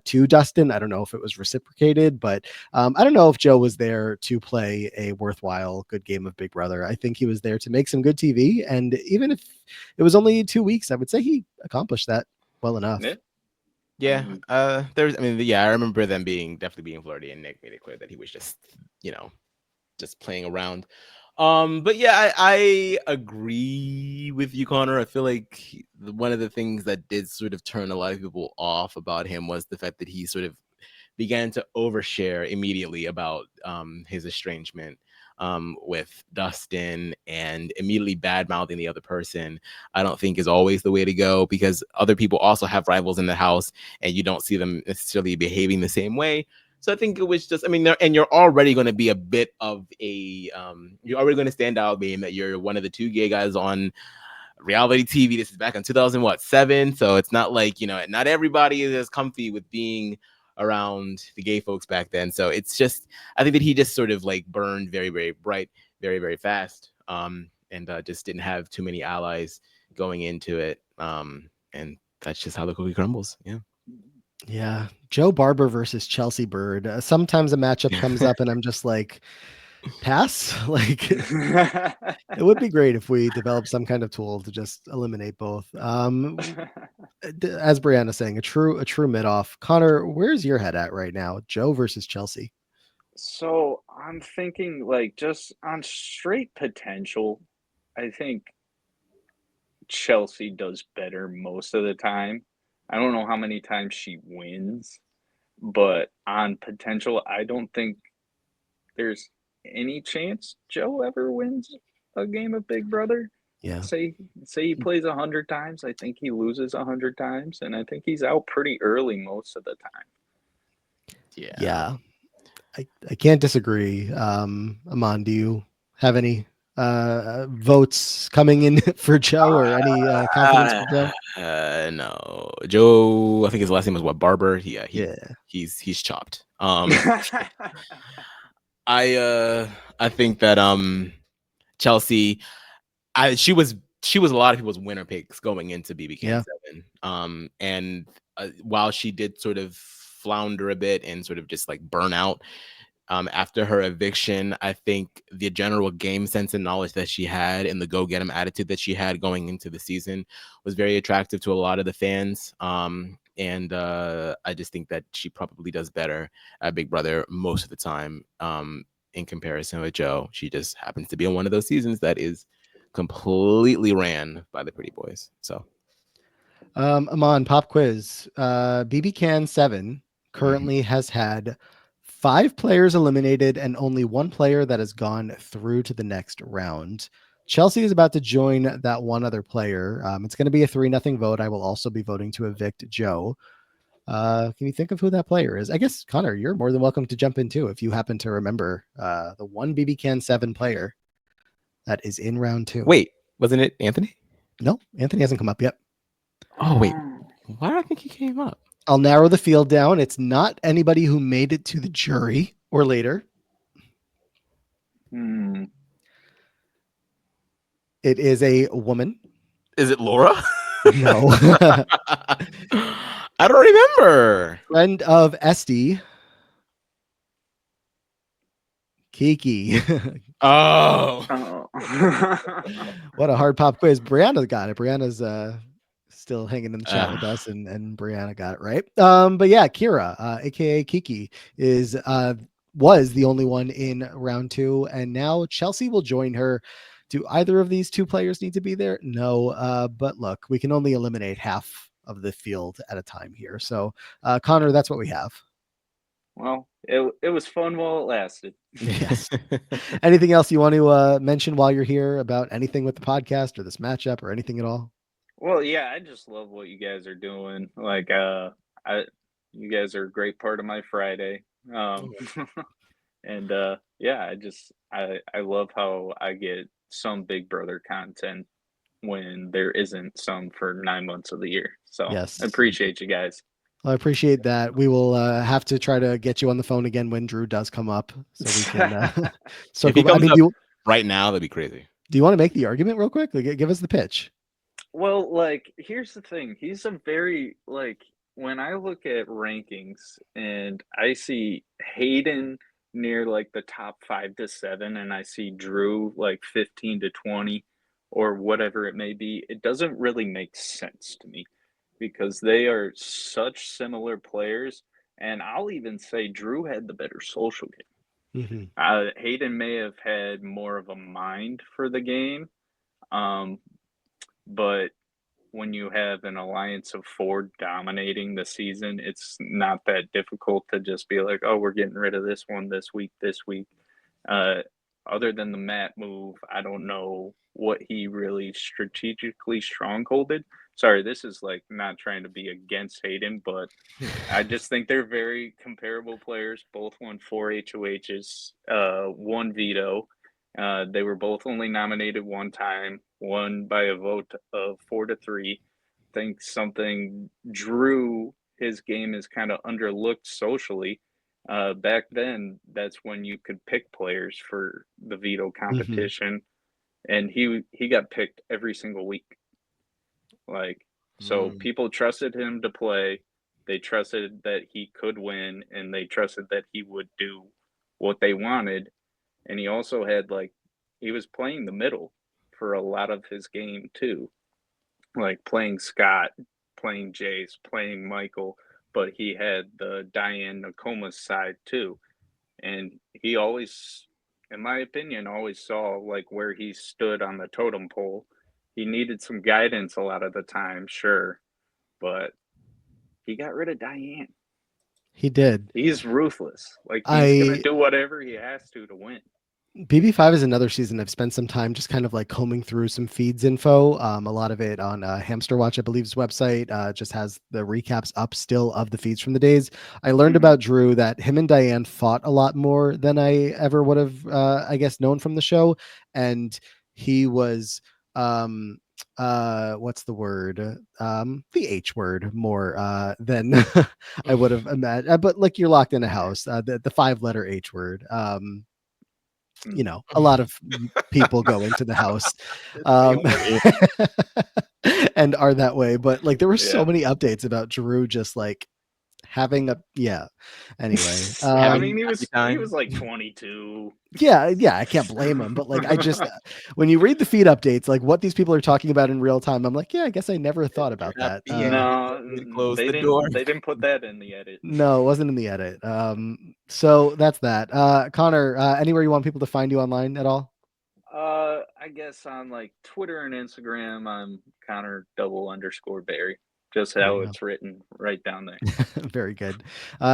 to Dustin. I don't know if it was reciprocated, but I don't know if Joe was there to play a worthwhile, good game of Big Brother. I think he was there to make some good TV. And even if it was only 2 weeks, I would say he accomplished that well enough. Yeah. I remember them definitely being flirty, and Nick made it clear that he was just, you know, just playing around. But yeah, I agree with you, Connor. I feel like one of the things that did sort of turn a lot of people off about him was the fact that he sort of began to overshare immediately about his estrangement with Dustin, and immediately bad mouthing the other person. I don't think is always the way to go, because other people also have rivals in the house, and you don't see them necessarily behaving the same way. So I think it was just, I mean, and you're already going to be a bit of a, you're already going to stand out being that you're one of the 2 gay guys on reality TV. This is back in 2007. So it's not like, you know, not everybody is as comfy with being around the gay folks back then. So it's just, I think that he just sort of like burned very, very bright, very, very fast. And just didn't have too many allies going into it. And that's just how the cookie crumbles. Yeah. Yeah. Joe Barber versus Chelsea Bird. Sometimes a matchup comes up and I'm just like, pass. Like, it would be great if we developed some kind of tool to just eliminate both. As Brianna saying, a true mid-off. Connor, where's your head at right now? Joe versus Chelsea. So I'm thinking like just on straight potential, I think Chelsea does better most of the time. I don't know how many times she wins, but on potential, I don't think there's any chance Joe ever wins a game of Big Brother. Yeah. Say he plays 100 times, I think he loses 100 times, and I think he's out pretty early most of the time. Yeah. I can't disagree. Amon, do you have any votes coming in for Joe, or any confidence for Joe? No, Joe. I think his last name was what? Barber. Yeah. He's chopped. I think that Chelsea. She was a lot of people's winner picks going into BB Can Yeah. 7. And while she did sort of flounder a bit and sort of just like burn out after her eviction, I think the general game sense and knowledge that she had and the go get 'em attitude that she had going into the season was very attractive to a lot of the fans. And I just think that she probably does better at Big Brother most of the time. In comparison with Joe, she just happens to be in one of those seasons that is completely ran by the pretty boys. So Amon, pop quiz. BB Can 7 currently has had 5 players eliminated and only 1 player that has gone through to the next round. Chelsea is about to join that one other player. It's going to be a 3-0 vote. I will also be voting to evict Joe. Can you think of who that player is? I guess, Connor, you're more than welcome to jump in too if you happen to remember the one BB Can 7 player that is in round 2. wait, wasn't it Anthony? No, Anthony hasn't come up yet. Oh wait, why do I think he came up? I'll narrow the field down. It's not anybody who made it to the jury or later. It is a woman. Is it Laura? No. I don't remember. Friend of Esty. Kiki. Oh. What a hard pop quiz. Brianna got it. Brianna's still hanging in the chat with us, and Brianna got it right. But yeah, Kira, aka Kiki, was the only one in round 2, and now Chelsea will join her. Do either of these 2 players need to be there? No. But look, we can only eliminate half of the field at a time here. So, Connor, that's what we have. Well, it was fun while it lasted. Yes. Anything else you want to mention while you're here about anything with the podcast or this matchup or anything at all? Well, yeah, I just love what you guys are doing. Like, you guys are a great part of my Friday. And yeah, I love how I get some Big Brother content when there isn't some for 9 months of the year. So Yes. I appreciate you guys. I appreciate that. We will have to try to get you on the phone again when Drew does come up, so we can circle. If he comes I mean, up right now, that'd be crazy. Do you want to make the argument real quick? Like, give us the pitch. Well, like, here's the thing. He's a very, like, when I look at rankings and I see Hayden near like the top 5 to 7, and I see Drew like 15 to 20 or whatever it may be, it doesn't really make sense to me because they are such similar players. And I'll even say Drew had the better social game. Hayden may have had more of a mind for the game. But when you have an alliance of 4 dominating the season, it's not that difficult to just be like, oh, we're getting rid of this one this week. Other than the Matt move, I don't know what he really strategically strongholded. Sorry, this is like not trying to be against Hayden, but I just think they're very comparable players. Both won 4 HOHs, 1 veto. They were both only nominated 1 time, won by a vote of 4 to 3. I think something Drew, his game is kind of underlooked socially. Back then, that's when you could pick players for the veto competition, and he got picked every single week. Like, so people trusted him to play. They trusted that he could win, and they trusted that he would do what they wanted. And he also had, like, he was playing the middle for a lot of his game too, like playing Scott, playing Jace, playing Michael, but he had the Diane Nakoma side too. And he always, in my opinion, always saw like where he stood on the totem pole. He needed some guidance a lot of the time, sure, but he got rid of Diane. He did. He's ruthless. Like, he's gonna do whatever he has to win. BB5 is another season I've spent some time just kind of like combing through some feeds info. A lot of it on Hamster Watch, I believe's website, just has the recaps up still of the feeds from the days. I learned Mhm. about Drew that him and Diane fought a lot more than I ever would have, I guess, known from the show. And he was, what's the word? The H word more than I would have imagined. But like you're locked in a house, the 5-letter H word. You know, a lot of people go into the house and are that way, but like there were so Yeah. many updates about Drew just like having a anyway. I mean, he happy was time. like 22. Yeah, I can't blame him, but like I just when you read the feed updates, like what these people are talking about in real time, I'm like, yeah, I guess I never thought about that. Happy ending. No, Way to close the door. they didn't put that in the edit. No, it wasn't in the edit. So that's that. Connor, anywhere you want people to find you online at all? I guess on like Twitter and Instagram, I'm Connor_Barry. Just There how you go. it's written right down there. Very good.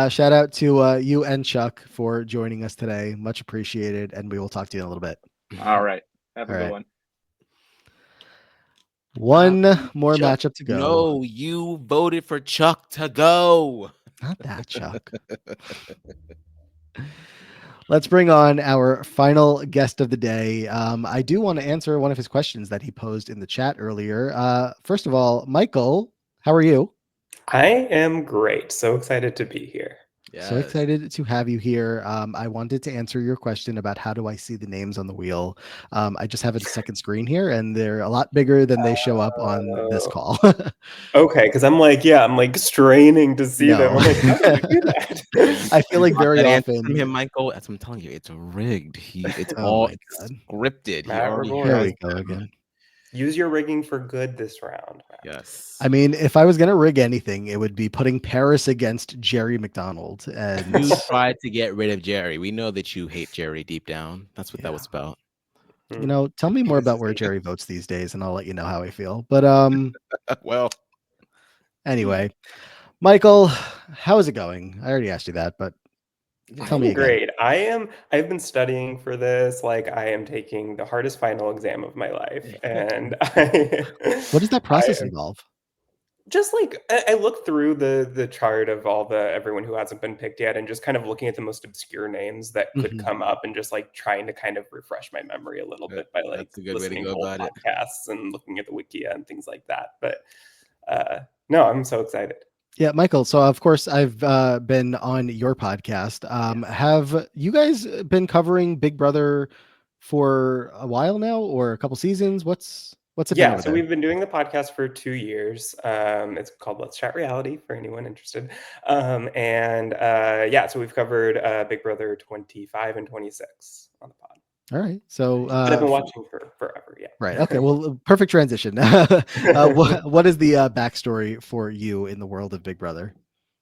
Shout out to you and Chuck for joining us today. Much appreciated. And we will talk to you in a little bit. All right. Have a All good right. one. One more Chuck, matchup to go. No, you voted for Chuck to go. Not that, Chuck. Let's bring on our final guest of the day. I do want to answer one of his questions that he posed in the chat earlier. First of all, Michael, how are you? I am great. So excited to be here. So excited to have you here. I wanted to answer your question about how do I see the names on the wheel. I just have a second screen here, and they're a lot bigger than they show up on this call. Okay, because I'm like straining to see them. No. I'm like, how do you do that? I feel like very That answer often. from him, Michael. That's what I'm telling you. It's rigged. It's Oh all my God. scripted. He Matt already Revere. Here has we go them. again. Use your rigging for good this round. Yes. I mean, if I was going to rig anything, it would be putting Paris against Jerry McDonald. And You tried to get rid of Jerry. We know that you hate Jerry deep down. That's what that was about. you know, tell me more This about is where the- Jerry votes these days, and I'll let you know how I feel. But Well, anyway, Michael, how is it going? I already asked you that, but tell me I'm again. great. I've been studying for this. Like I am taking the hardest final exam of my life. And What does that process I- involve? just like I looked through the chart of all the everyone who hasn't been picked yet and just kind of looking at the most obscure names that could Mhm. come up and just like trying to kind of refresh my memory a little bit by like that's a good way to listening go to old about it. podcasts and looking at the wikia and things like that. But no, I'm so excited. Yeah, Michael. So of course I've been on your podcast. Have you guys been covering Big Brother for a while now, or a couple seasons? What's it been Yeah, over so there? we've been doing the podcast for 2 years. It's called Let's Chat Reality for anyone interested. Yeah, so we've covered Big Brother 25 and 26 on the pod. All right. So But I've been watching for forever. Yeah. right. Okay. Well, perfect transition. What is the backstory for you in the world of Big Brother?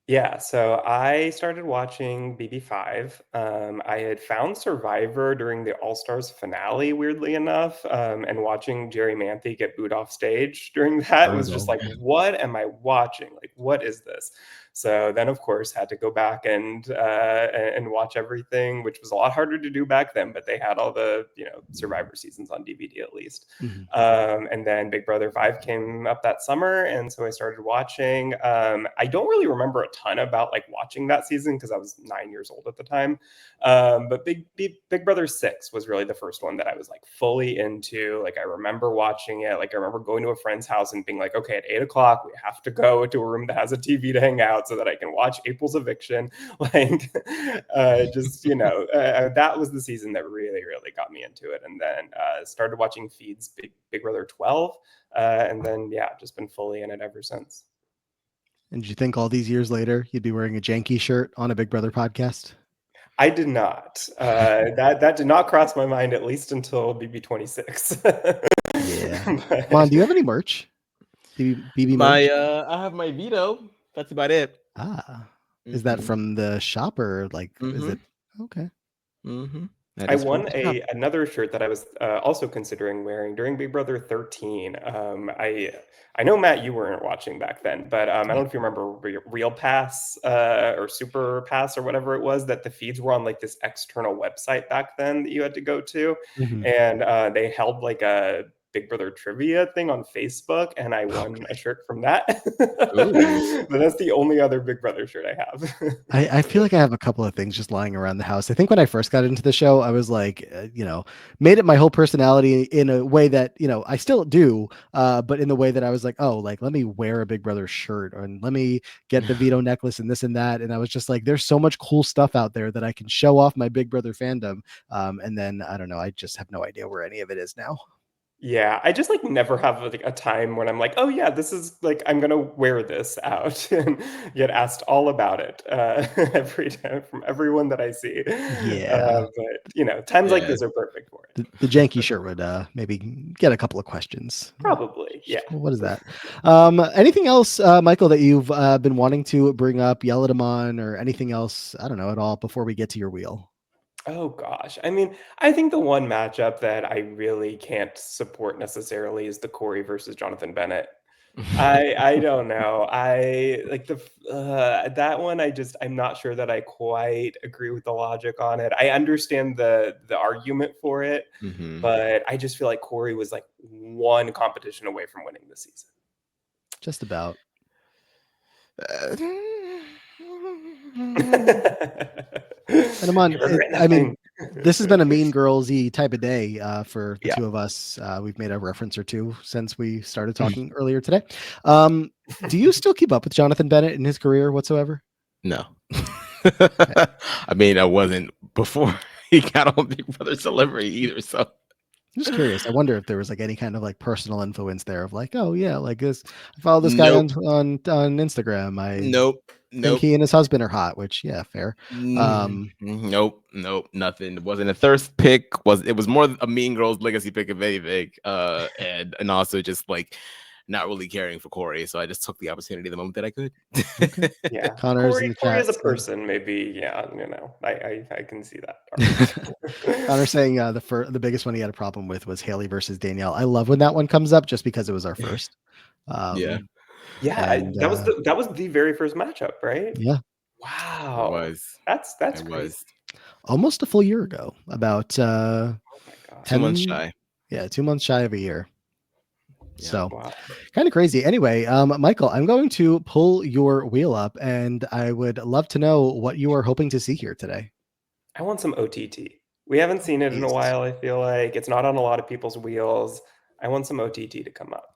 Yeah, so I started watching BB5. I had found Survivor during the All Stars finale, weirdly enough, and watching Jerry Manthe get booed off stage during that was just Brutal. like, what am I watching? Like, what is this? So then, of course, had to go back and watch everything, which was a lot harder to do back then. But they had all the Survivor seasons on DVD at least. Mhm. And then Big Brother 5 came up that summer, and so I started watching. I don't really remember a ton about like watching that season because I was 9 years old at the time. But Big Brother 6 was really the first one that I was like fully into. Like I remember watching it. Like I remember going to a friend's house and being like, okay, at 8 o'clock we have to go to a room that has a TV to hang out so that I can watch April's eviction. Like that was the season that really got me into it. And then started watching feeds Big Brother 12. And then just been fully in it ever since. And did you think all these years later you'd be wearing a janky shirt on a Big Brother podcast? I did not. That did not cross my mind, at least until BB 26. Yeah. Mon, do you have any merch? BB merch? I have my veto. That's about it. Is that from the shop or like is it okay? Mm-hmm. I won another shirt that I was also considering wearing during Big Brother 13. I know, Matt, you weren't watching back then, but I don't know if you remember Real Pass or Super Pass or whatever it was, that the feeds were on like this external website back then that you had to go to. Mhm. And they held like a Big Brother trivia thing on Facebook, and I won a shirt from that. But that's the only other Big Brother shirt I have. I feel like I have a couple of things just lying around the house. I think when I first got into the show, I was like, made it my whole personality in a way that, I still do, but in the way that I was like, oh, like, let me wear a Big Brother shirt and let me get the veto necklace and this and that. And I was just like, there's so much cool stuff out there that I can show off my Big Brother fandom. And then, I don't know, I just have no idea where any of it is now. Yeah, I just like never have like a time when I'm like, oh yeah, this is like I'm gonna wear this out and get asked all about it every time from everyone that I see. Yeah. But times like this are perfect for it. The janky shirt would maybe get a couple of questions. Probably, yeah. What is that? Anything else, Michael, that you've been wanting to bring up, yell at him on, or anything else? I don't know at all before we get to your wheel. Oh gosh. I mean, I think the one matchup that I really can't support necessarily is the Corey versus Jonathan Bennett. I don't know. I like that one. I'm not sure that I quite agree with the logic on it. I understand the argument for it, but I just feel like Corey was like one competition away from winning this season. Just about. And Aman, I mean, this has been a Mean Girls-y type of day for the two of us. We've made a reference or two since we started talking earlier today. Do you still keep up with Jonathan Bennett in his career whatsoever? No. I mean, I wasn't before he got on Big Brother Celebrity either. So I'm just curious. I wonder if there was like any kind of like personal influence there of like, oh yeah, like this. I follow this guy on Instagram. I think he and his husband are hot, which fair. Nope, nothing. It wasn't a thirst pick. It was more a Mean Girls legacy pick of anything. And also just like not really caring for Corey. So I just took the opportunity the moment that I could. Yeah. Connor's in the Corey chat. as a person, maybe, I can see that. Connor saying the biggest one he had a problem with was Haley versus Danielle. I love when that one comes up just because it was our first. That was the very first matchup, right? Yeah. Wow. It was. That's it crazy. was almost a full year ago. About 2 months shy. Yeah, 2 months shy of a year. Yeah. So Wow. kind of crazy. Anyway, Michael, I'm going to pull your wheel up and I would love to know what you are hoping to see here today. I want some OTT. We haven't seen it in a while. I feel like it's not on a lot of people's wheels. I want some OTT to come up.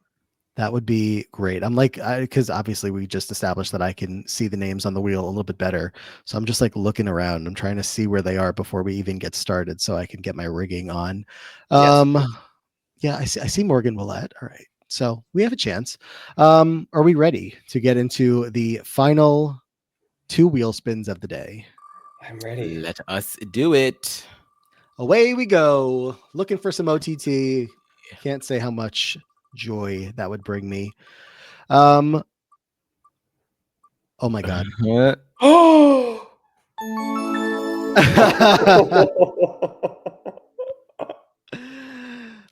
That would be great. I'm like, because obviously we just established that I can see the names on the wheel a little bit better. So I'm just like looking around. I'm trying to see where they are before we even get started so I can get my rigging on. Yeah, I see Morgan Willett. All right. So we have a chance. Are we ready to get into the final 2 wheel spins of the day? I'm ready. Let us do it. Away we go. Looking for some OTT. Can't say how much joy that would bring me. Oh my God.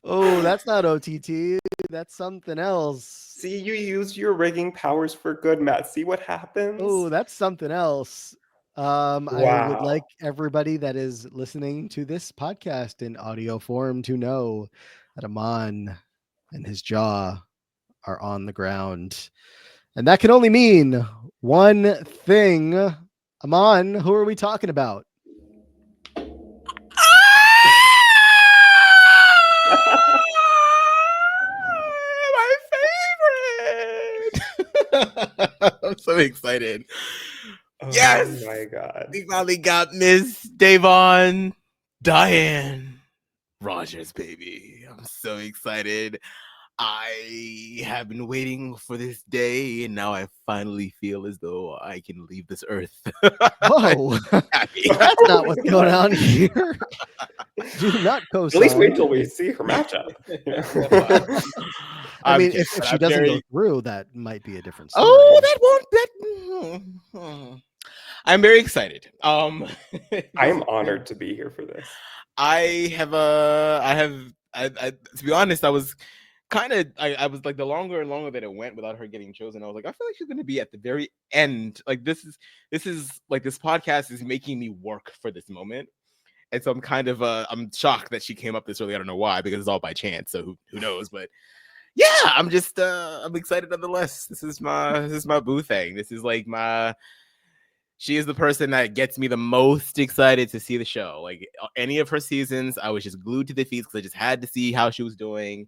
Oh, that's not OTT. That's something else. See, you used your rigging powers for good, Matt. See what happens? Oh, that's something else. I would like everybody that is listening to this podcast in audio form to know that Aman and his jaw are on the ground. And that can only mean one thing. Aman, who are we talking about? My favorite. I'm so excited. Yes. Oh my God. We finally got Miss Davon Diane Rogers, baby. I'm so excited. I have been waiting for this day, and now I finally feel as though I can leave this earth. Whoa, that's not what's going on here. Do not co-sign. At least wait till we see her matchup. I mean, if she doesn't go through, that might be a different story. Oh, that won't. I'm very excited. I am honored to be here for this. To be honest, I was I was like, the longer and longer that it went without her getting chosen, I was like, I feel like she's gonna be at the very end. Like this is like, this podcast is making me work for this moment. And so I'm kind of I'm shocked that she came up this early. I don't know why, because it's all by chance. So who knows? But yeah, I'm just I'm excited nonetheless. This is my boo thing. This is like she is the person that gets me the most excited to see the show. Like, any of her seasons, I was just glued to the feet because I just had to see how she was doing.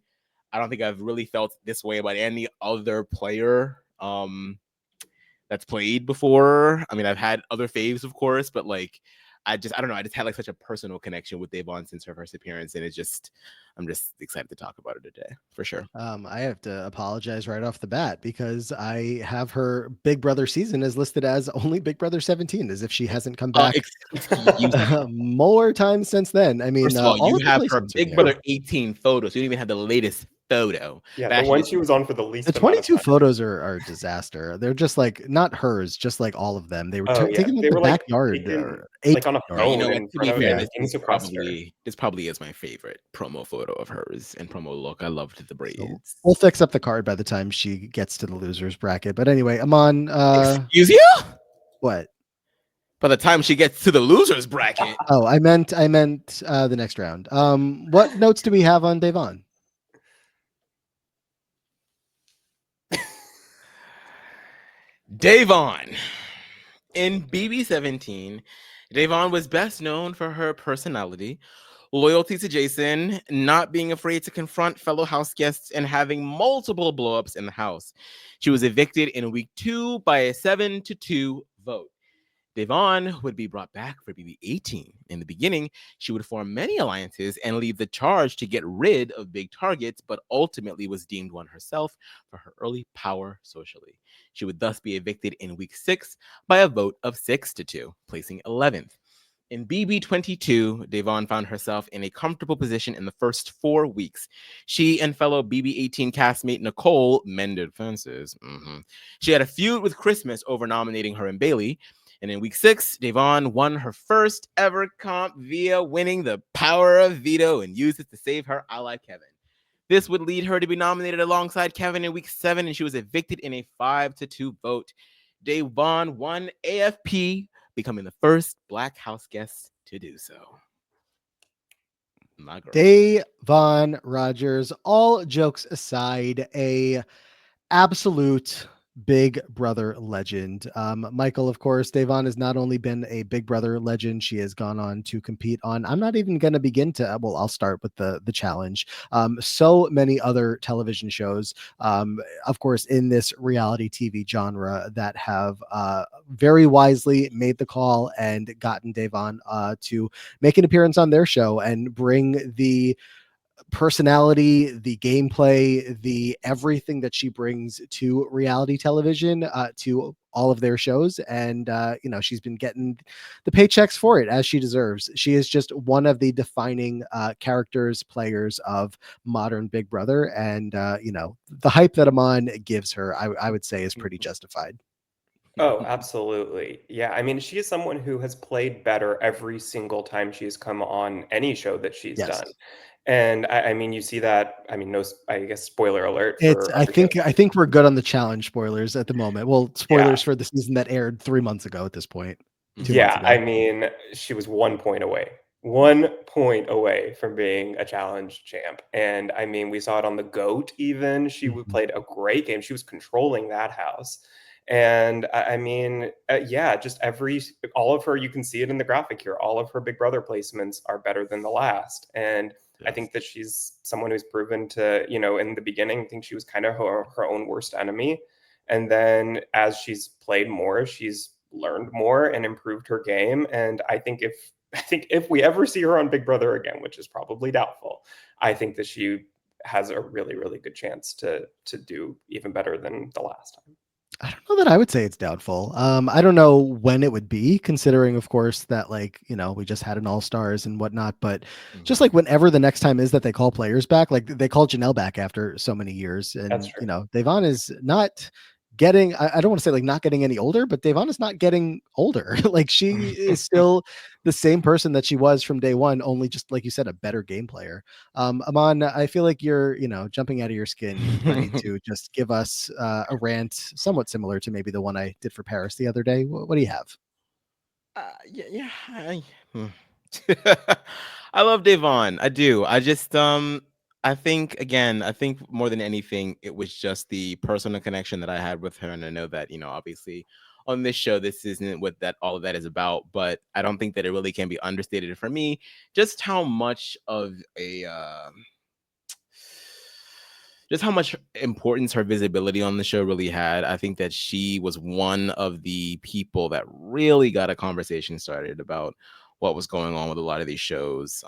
I don't think I've really felt this way about any other player that's played before. I mean, I've had other faves, of course, but like, I don't know. I just had like such a personal connection with Devon since her first appearance, and I'm just excited to talk about it today for sure. I have to apologize right off the bat because I have her Big Brother season is listed as only Big Brother 17, as if she hasn't come back more times since then. I mean, first of all, all you of the have her placements are Big there. Brother 18 photos. You don't even have the latest photo. Yeah, That the one shit she was on for the least The amount of 22 time. photos are a disaster. They're just like, not hers, just like all of them. They were Oh, yeah. taken They in the were, like, backyard, taken, or like, on a yard. phone. You know what? in To be front of fair, a game sequester. this probably is my favorite promo photo of hers and promo look. I loved the braids. So we'll fix up the card by the time she gets to the losers bracket. But anyway, Amon, Excuse you? what? By the time she gets to the losers bracket, Oh, I meant the next round. What notes do we have on Devon? Devon. In BB17, Devon was best known for her personality, loyalty to Jason, not being afraid to confront fellow house guests, and having multiple blowups in the house. She was evicted in week 2 by a 7-2 vote. Devon would be brought back for BB18. In the beginning, she would form many alliances and lead the charge to get rid of big targets, but ultimately was deemed one herself for her early power socially. She would thus be evicted in week 6 by a vote of 6-2, placing 11th. In BB22, Devon found herself in a comfortable position in the first 4 weeks. She and fellow BB18 castmate Nicole mended fences. She had a feud with Christmas over nominating her and Bailey. And in week 6, Devon won her first ever comp via winning the power of veto and used it to save her ally Kevin. This would lead her to be nominated alongside Kevin in week 7, and she was evicted in a 5-2 vote. Devon won AFP, becoming the first Black house guest to do so. My girl. Devon Rogers, all jokes aside, a absolute Big Brother legend. Michael, of course, Devon has not only been a Big Brother legend, she has gone on to compete on, I'm not even going to begin to, well, I'll start with the challenge. So many other television shows, of course, in this reality TV genre that have very wisely made the call and gotten Devon to make an appearance on their show and bring the personality, the gameplay, the everything that she brings to reality television, to all of their shows. And, she's been getting the paychecks for it as she deserves. She is just one of the defining characters, players of modern Big Brother. And, the hype that Amon gives her, I would say is pretty justified. Oh, absolutely. Yeah. I mean, she is someone who has played better every single time she's come on any show that she's Yes. done. And I mean, you see that. I mean, no, I guess spoiler alert It's, for I other think shows. we're good on the challenge spoilers at the moment. Well, spoilers for the season that aired 3 months ago at this point. 2 months Yeah, ago. I mean, she was 1 point away. 1 point away from being a challenge champ. And I mean, we saw it on the GOAT even. She Mhm. played a great game. She was controlling that house. And I mean, yeah, just all of her, you can see it in the graphic here. All of her Big Brother placements are better than the last. And I think that she's someone who's proven to, in the beginning, I think she was kind of her own worst enemy. And then as she's played more, she's learned more and improved her game. And I think if we ever see her on Big Brother again, which is probably doubtful, I think that she has a really, really good chance to do even better than the last time. I don't know that I would say it's doubtful. I don't know when it would be, considering, of course, that we just had an All-Stars and whatnot. But just like whenever the next time is that they call players back, like they called Janelle back after so many years, and That's true. Devon is not getting, I don't want to say like not getting any older, but Devon is not getting older. Like she is still the same person that she was from day one, only just like you said, a better game player. Aman, I feel like you're, jumping out of your skin, ready to just give us a rant somewhat similar to maybe the one I did for Paris the other day. What do you have? Yeah. I love Devon. I do. I just I think more than anything, it was just the personal connection that I had with her. And I know that, obviously on this show, this isn't what that all of that is about, but I don't think that it really can be understated for me, just how much of a just how much importance her visibility on the show really had. I think that she was one of the people that really got a conversation started about what was going on with a lot of these shows.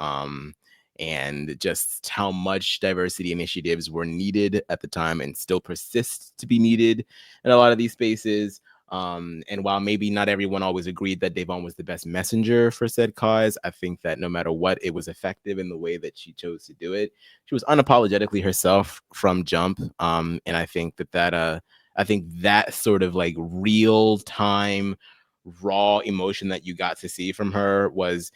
And just how much diversity initiatives were needed at the time and still persist to be needed in a lot of these spaces. And while maybe not everyone always agreed that Devon was the best messenger for said cause, I think that no matter what, it was effective in the way that she chose to do it. She was unapologetically herself from jump. And I think that sort of like real time, raw emotion that you got to see from her was,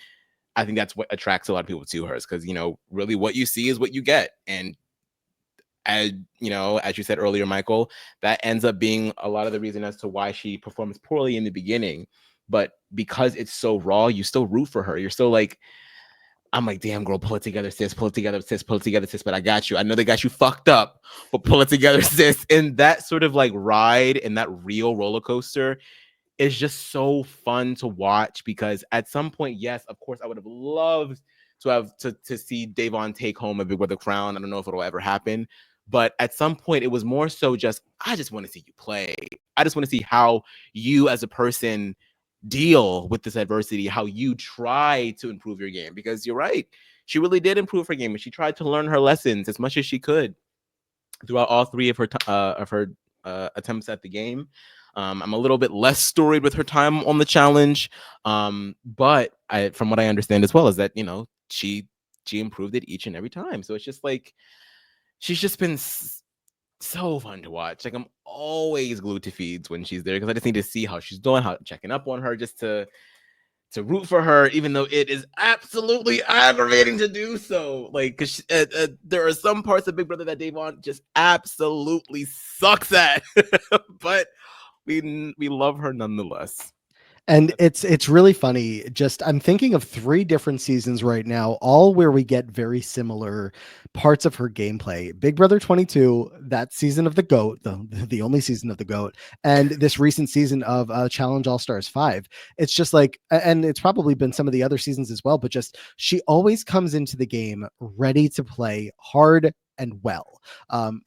I think that's what attracts a lot of people to hers, because really what you see is what you get. And as you said earlier, Michael, that ends up being a lot of the reason as to why she performs poorly in the beginning. But because it's so raw, you still root for her. You're still like, I'm like, damn girl, pull it together, sis, pull it together, sis, pull it together, sis. But I got you. I know they got you fucked up, but pull it together, sis. And that sort of like ride and that real roller coaster is just so fun to watch, because at some point, yes, of course, I would have loved to have to see Devon take home a Big Brother crown. I don't know if it'll ever happen, but at some point, it was more so just, I just want to see you play. I just want to see how you as a person deal with this adversity, how you try to improve your game, because you're right. She really did improve her game, and she tried to learn her lessons as much as she could throughout all three of her attempts at the game. I'm a little bit less storied with her time on the challenge, but from what I understand as well, is that she improved it each and every time. So it's just like she's just been so fun to watch. Like I'm always glued to feeds when she's there, because I just need to see how she's doing, how checking up on her, just to root for her, even though it is absolutely aggravating to do so. Like, because there are some parts of Big Brother that Devon just absolutely sucks at, but we love her nonetheless. And it's really funny. Just I'm thinking of 3 different seasons right now, all where we get very similar parts of her gameplay. Big Brother 22, that season of the GOAT, the only season of the GOAT, and this recent season of Challenge All Stars 5. It's just like, and it's probably been some of the other seasons as well, but just she always comes into the game ready to play hard and well.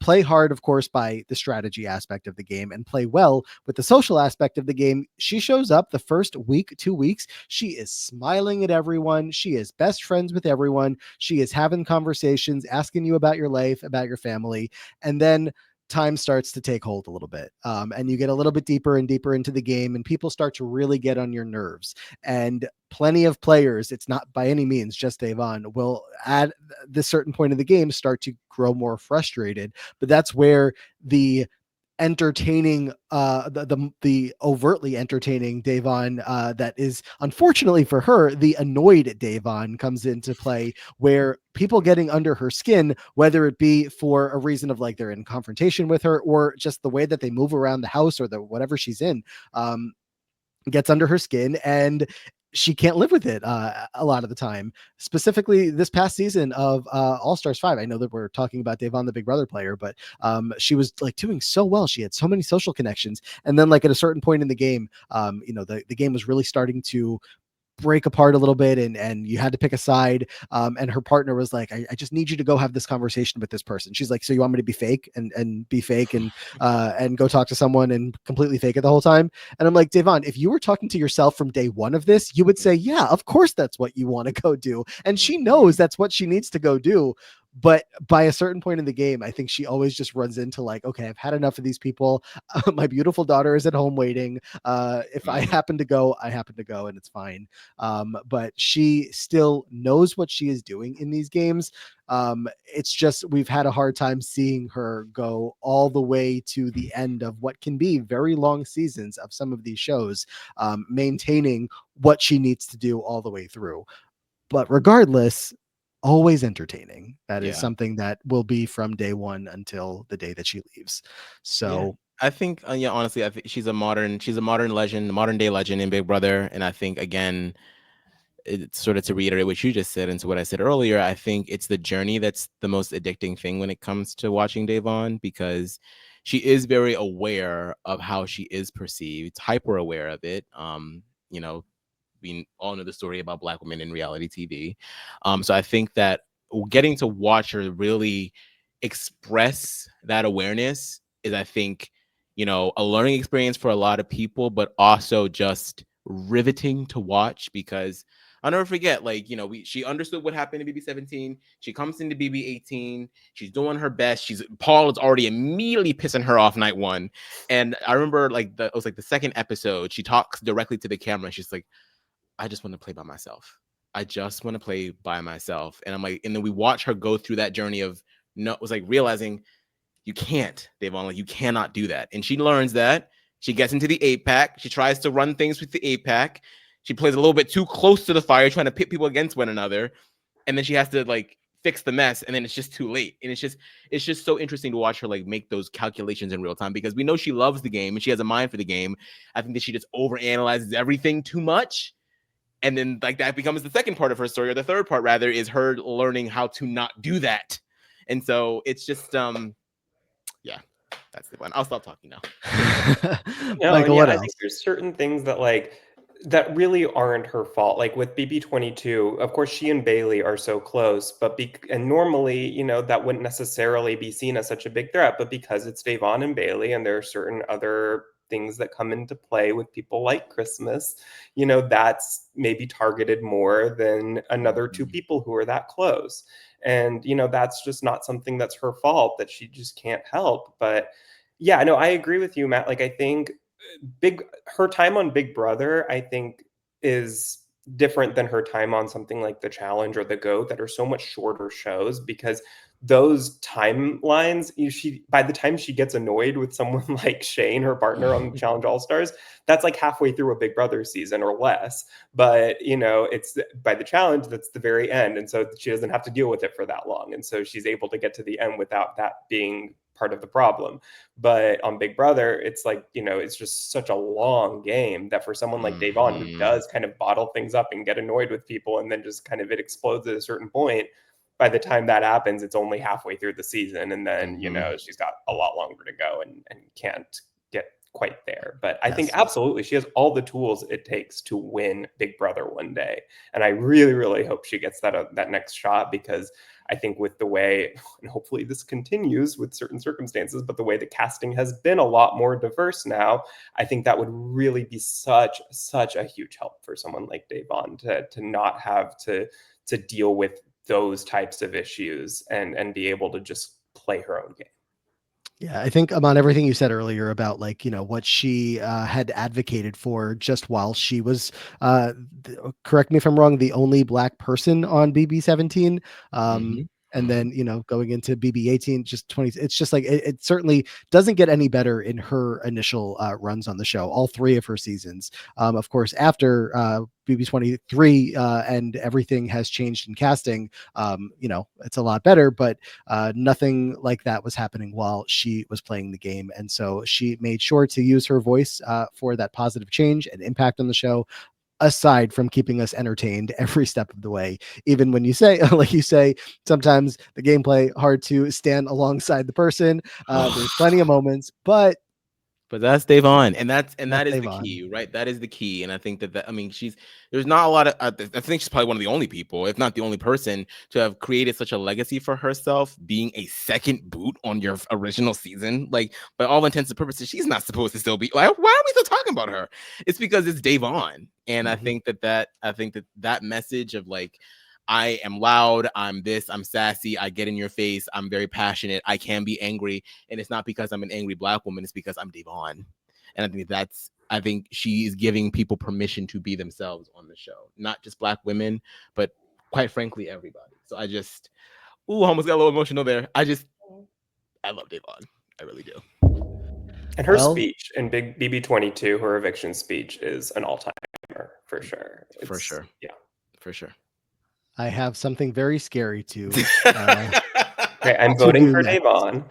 Play hard, of course, by the strategy aspect of the game, and play well with the social aspect of the game. She shows up the first week, 2 weeks. She is smiling at everyone. She is best friends with everyone. She is having conversations, asking you about your life, about your family. And then time starts to take hold a little bit. And you get a little bit deeper and deeper into the game, and people start to really get on your nerves. And plenty of players, it's not by any means just Devon, will at this certain point of the game start to grow more frustrated. But that's where the entertaining the overtly entertaining Devon that is unfortunately for her the annoyed Devon comes into play, where people getting under her skin, whether it be for a reason of like they're in confrontation with her, or just the way that they move around the house, or the whatever she's in, gets under her skin, and she can't live with it a lot of the time. Specifically this past season of All Stars 5, I know that we're talking about Devon, the Big Brother player, but she was like doing so well. She had so many social connections, and then like at a certain point in the game, the game was really starting to break apart a little bit, and you had to pick a side, and her partner was like, I just need you to go have this conversation with this person. She's like, so you want me to be fake and be fake and go talk to someone and completely fake it the whole time? And I'm like, Devon, if you were talking to yourself from day one of this, you would say, yeah, of course that's what you want to go do, and she knows that's what she needs to go do. but by a certain point in the game, I think she always just runs into like, okay, I've had enough of these people. My beautiful daughter is at home waiting. If I happen to go, I happen to go, and it's fine. But she still knows what she is doing in these games. It's just we've had a hard time seeing her go all the way to the end of what can be very long seasons of some of these shows, maintaining what she needs to do all the way through. But regardless, always entertaining. That is Yeah. something that will be from day one until the day that she leaves. So I think, yeah, honestly, I think she's a modern legend, a modern day legend in Big Brother. And I think, again, it's sort of to reiterate what you just said and to what I said earlier, I think it's the journey that's the most addicting thing when it comes to watching Devon, because she is very aware of how she is perceived, hyper aware of it. You know, we all know the story about Black women in reality TV. So I think that getting to watch her really express that awareness is, I think, a learning experience for a lot of people, but also just riveting to watch, because I'll never forget, like, she understood what happened in BB17. She comes into BB18. She's doing her best. Paul is already immediately pissing her off night one. And I remember, like, it was like the second episode, she talks directly to the camera. She's like, I just want to play by myself. I just want to play by myself. And I'm like, and then we watch her go through that journey of realizing you can't, Devon, like, you cannot do that. And she learns that. She gets into the 8-pack. She tries to run things with the 8-pack. She plays a little bit too close to the fire, trying to pit people against one another. And then she has to, like, fix the mess, and then it's just too late. And it's just so interesting to watch her, like, make those calculations in real time, because we know she loves the game and she has a mind for the game. I think that she just overanalyzes everything too much. And then, like, that becomes the second part of her story, or the third part rather, is her learning how to not do that. And so it's just yeah, that's the one. I'll stop talking now. No, Michael, and what I else? think there's certain things that that really aren't her fault. Like with BB22, of course, she and Bailey are so close, but and normally, that wouldn't necessarily be seen as such a big threat, but because it's Devon and Bailey, and there are certain other things that come into play with people like Christmas, that's maybe targeted more than another two people who are that close. And, that's just not something that's her fault, that she just can't help. But yeah, no, I agree with you, Matt. Like, I think her time on Big Brother, I think, is different than her time on something like The Challenge or The GOAT, that are so much shorter shows, because those timelines, by the time she gets annoyed with someone like Shane, her partner on the Challenge All Stars, that's like halfway through a Big Brother season or less. But it's by the Challenge, that's the very end, and so she doesn't have to deal with it for that long, and so she's able to get to the end without that being part of the problem. But on Big Brother, it's like, it's just such a long game that for someone like Devon, who does kind of bottle things up and get annoyed with people, and then just kind of it explodes at a certain point, by the time that happens, it's only halfway through the season. And then, she's got a lot longer to go and can't get quite there. But I think absolutely she has all the tools it takes to win Big Brother one day. And I really, really hope she gets that next shot, because I think with the way, and hopefully this continues with certain circumstances, but the way the casting has been a lot more diverse now, I think that would really be such a huge help for someone like Devon to not have to deal with those types of issues and be able to just play her own game. Yeah, I think on everything you said earlier about, like, what she had advocated for just while she was, correct me if I'm wrong, the only Black person on BB17. And then, going into BB18, just 20, it's just like, it certainly doesn't get any better in her initial runs on the show, all three of her seasons. Of course, after BB23 and everything has changed in casting, it's a lot better, but nothing like that was happening while she was playing the game. And so she made sure to use her voice for that positive change and impact on the show, aside from keeping us entertained every step of the way. Even when you say, like you say, sometimes the gameplay hard to stand alongside the person. There's plenty of moments, but that's Devon, and that is Devon. the key, right? That is the key. And I think that I mean, there's not a lot of, I think she's probably one of the only people, if not the only person, to have created such a legacy for herself, being a second boot on your original season. Like, by all intents and purposes, she's not supposed to still be. Why are we still talking about her? It's because it's Devon. And I think that message of, like, I am loud, I'm this, I'm sassy, I get in your face, I'm very passionate, I can be angry, and it's not because I'm an angry Black woman, it's because I'm Devon. And I think she is giving people permission to be themselves on the show, not just Black women, but quite frankly, everybody. So I almost got a little emotional there. I love Devon. I really do. And her Well- speech in Big BB22, her eviction speech, is an all-timer for sure. For sure. Yeah. For sure. I have something very scary to. Okay, I'm To voting do for next. Devon.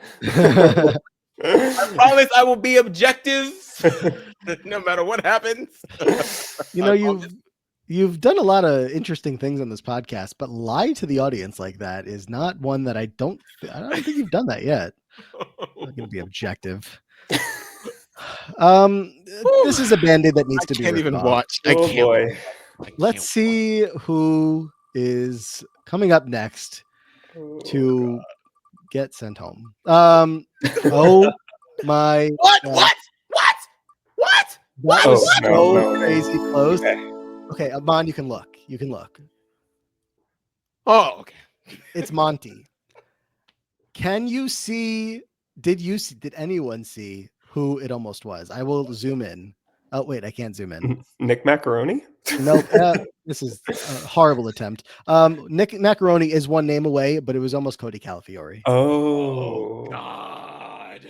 I promise I will be objective no matter what happens. You know, you've done a lot of interesting things on this podcast, but lie to the audience like that is not one that I don't think you've done that yet. I'm going to be objective. This is a Band-Aid that needs to be can't ripped even off. watch. I Oh can't. boy. I can't Let's watch. see who is coming up next Oh, to get sent home. Oh my What? God. What? That was Oh, so no. crazy close. Okay. Okay, Amon, you can look. You can look. Oh, okay. It's Monty. Can you see? Did anyone see who it almost was? I will zoom in. Oh, wait, I can't zoom in. Nick Macaroni? Nope. This is a horrible attempt. Nick Macaroni is one name away, but it was almost Cody Calafiore. Oh. God.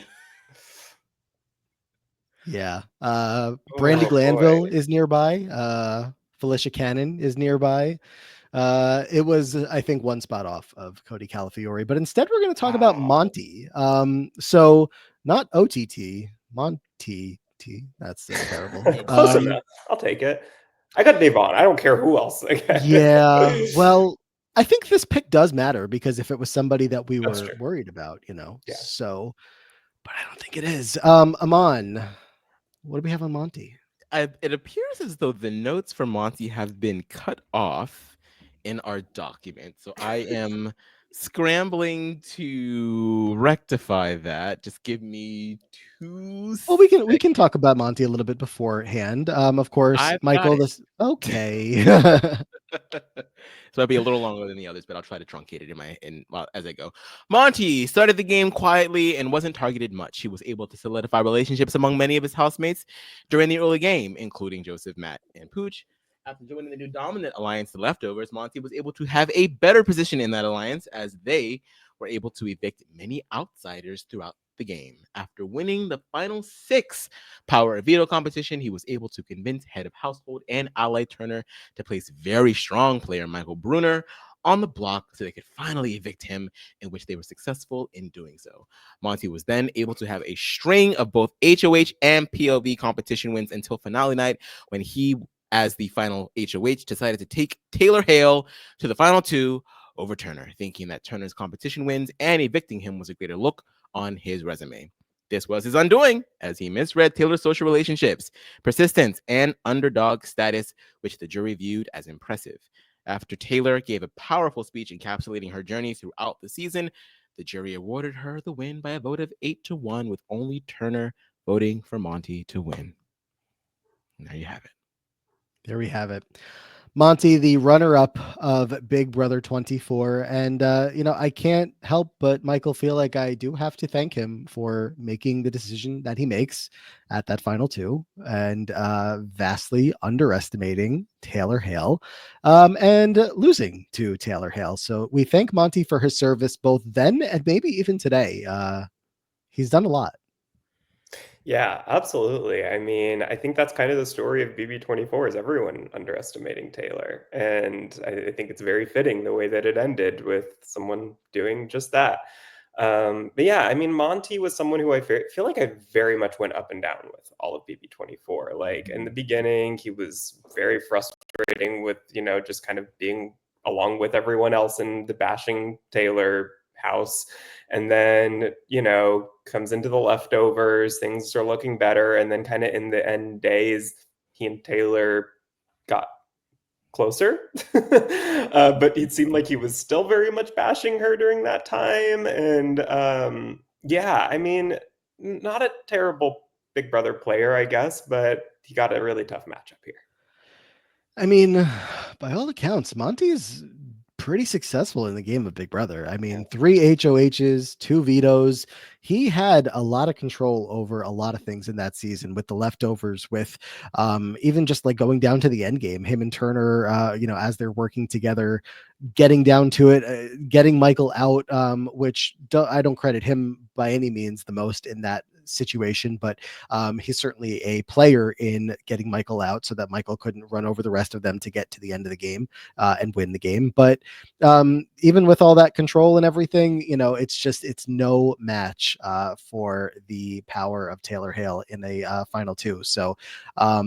Yeah. Brandy Oh, Glanville boy. is nearby. Felicia Cannon is nearby. It was, I think, one spot off of Cody Calafiore, but instead we're going to talk about Wow. Monty. So not OTT, Monty. That's terrible. Close enough. I'll take it. I got Devon. I don't care who else. Yeah. Well, I think this pick does matter because if it was somebody that we That's were true. worried about, Yeah. so, but I don't think it is. Amon, what do we have on Monty? It appears as though the notes for Monty have been cut off in our document. So I am scrambling to rectify that. Just give me 2 Well, we can talk about Monty a little bit beforehand. Of course, I've Michael. got it. Okay. So I'll be a little longer than the others, but I'll try to truncate it as I go. Monty started the game quietly and wasn't targeted much. He was able to solidify relationships among many of his housemates during the early game, including Joseph, Matt, and Pooch. After joining the new dominant alliance, the Leftovers, Monty was able to have a better position in that alliance as they were able to evict many outsiders throughout the game. After winning the final 6 power of veto competition, he was able to convince head of household and ally Turner to place very strong player Michael Bruner on the block so they could finally evict him, in which they were successful in doing so. Monty was then able to have a string of both HOH and PLV competition wins until finale night, when he, as the final HOH, decided to take Taylor Hale to the final 2 over Turner, thinking that Turner's competition wins and evicting him was a greater look on his resume. This was his undoing, as he misread Taylor's social relationships, persistence, and underdog status, which the jury viewed as impressive. After Taylor gave a powerful speech encapsulating her journey throughout the season, the jury awarded her the win by a vote of 8-1, with only Turner voting for Monty to win. There you have it. There we have it. Monty, the runner-up of Big Brother 24. And, I can't help but, Michael, feel like I do have to thank him for making the decision that he makes at that final 2 and vastly underestimating Taylor Hale and losing to Taylor Hale. So we thank Monty for his service both then and maybe even today. He's done a lot. Yeah, absolutely. I mean, I think that's kind of the story of BB24 is everyone underestimating Taylor. And I think it's very fitting the way that it ended with someone doing just that. But yeah, I mean, Monty was someone who I feel like I very much went up and down with all of BB24. Like in the beginning, he was very frustrating with, just kind of being along with everyone else in the bashing Taylor house. And then, comes into the Leftovers, things are looking better. And then kind of in the end days, he and Taylor got closer. But it seemed like he was still very much bashing her during that time. And yeah, I mean, not a terrible Big Brother player, I guess, but he got a really tough matchup here. I mean, by all accounts, Monty is pretty successful in the game of Big Brother. I mean, 3 HOHs, 2 vetoes. He had a lot of control over a lot of things in that season with the leftovers, with even just like going down to the end game, him and Turner, as they're working together, getting down to it, getting Michael out, which I don't credit him by any means the most in that situation, but he's certainly a player in getting Michael out so that Michael couldn't run over the rest of them to get to the end of the game and win the game. But even with all that control and everything, it's no match for the power of Taylor Hale in a final two. So, I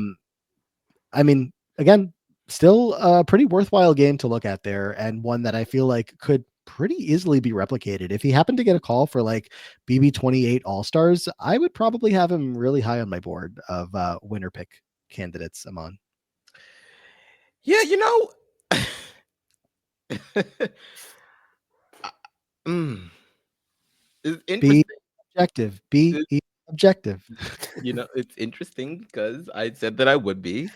mean, again, still a pretty worthwhile game to look at there, and one that I feel like could pretty easily be replicated. If he happened to get a call for like BB28 All-Stars, I would probably have him really high on my board of winner pick candidates, Amon. Yeah, it's interesting. Objective. Be objective. It's interesting because I said that I would be.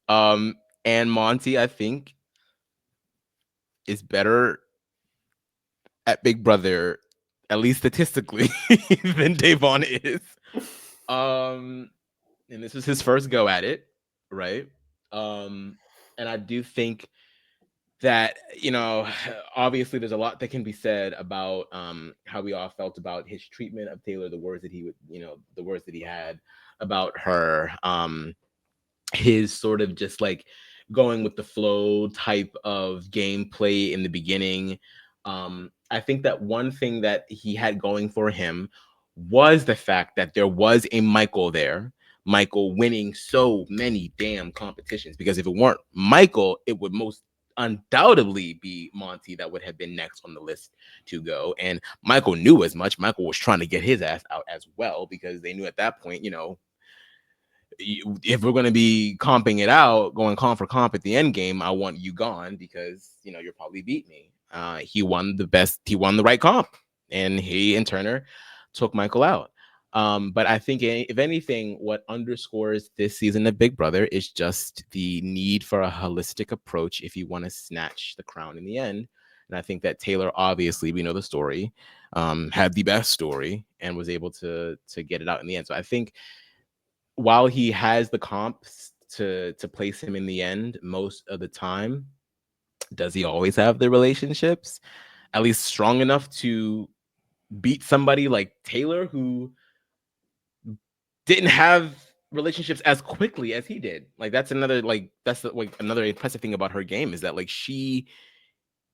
And Monty, I think, is better at Big Brother, at least statistically, than Davon is. And this was his first go at it, right? And I do think that, obviously there's a lot that can be said about how we all felt about his treatment of Taylor, the words that he had about her, his sort of just like going with the flow type of gameplay in the beginning. I think that one thing that he had going for him was the fact that there was a Michael there. Michael winning so many damn competitions, because if it weren't Michael, it would most undoubtedly be Monty that would have been next on the list to go. And Michael knew as much. Michael was trying to get his ass out as well, because they knew at that point, if we're going to be comping it out, going comp for comp at the end game, I want you gone because, you'll probably beat me. He won the right comp, and he and Turner took Michael out. But I think if anything, what underscores this season of Big Brother is just the need for a holistic approach if you want to snatch the crown in the end. And I think that Taylor, obviously, we know the story, had the best story and was able to get it out in the end. So I think while he has the comps to place him in the end most of the time, does he always have the relationships at least strong enough to beat somebody like Taylor, who didn't have relationships as quickly as he did? Like that's another impressive thing about her game, is that like she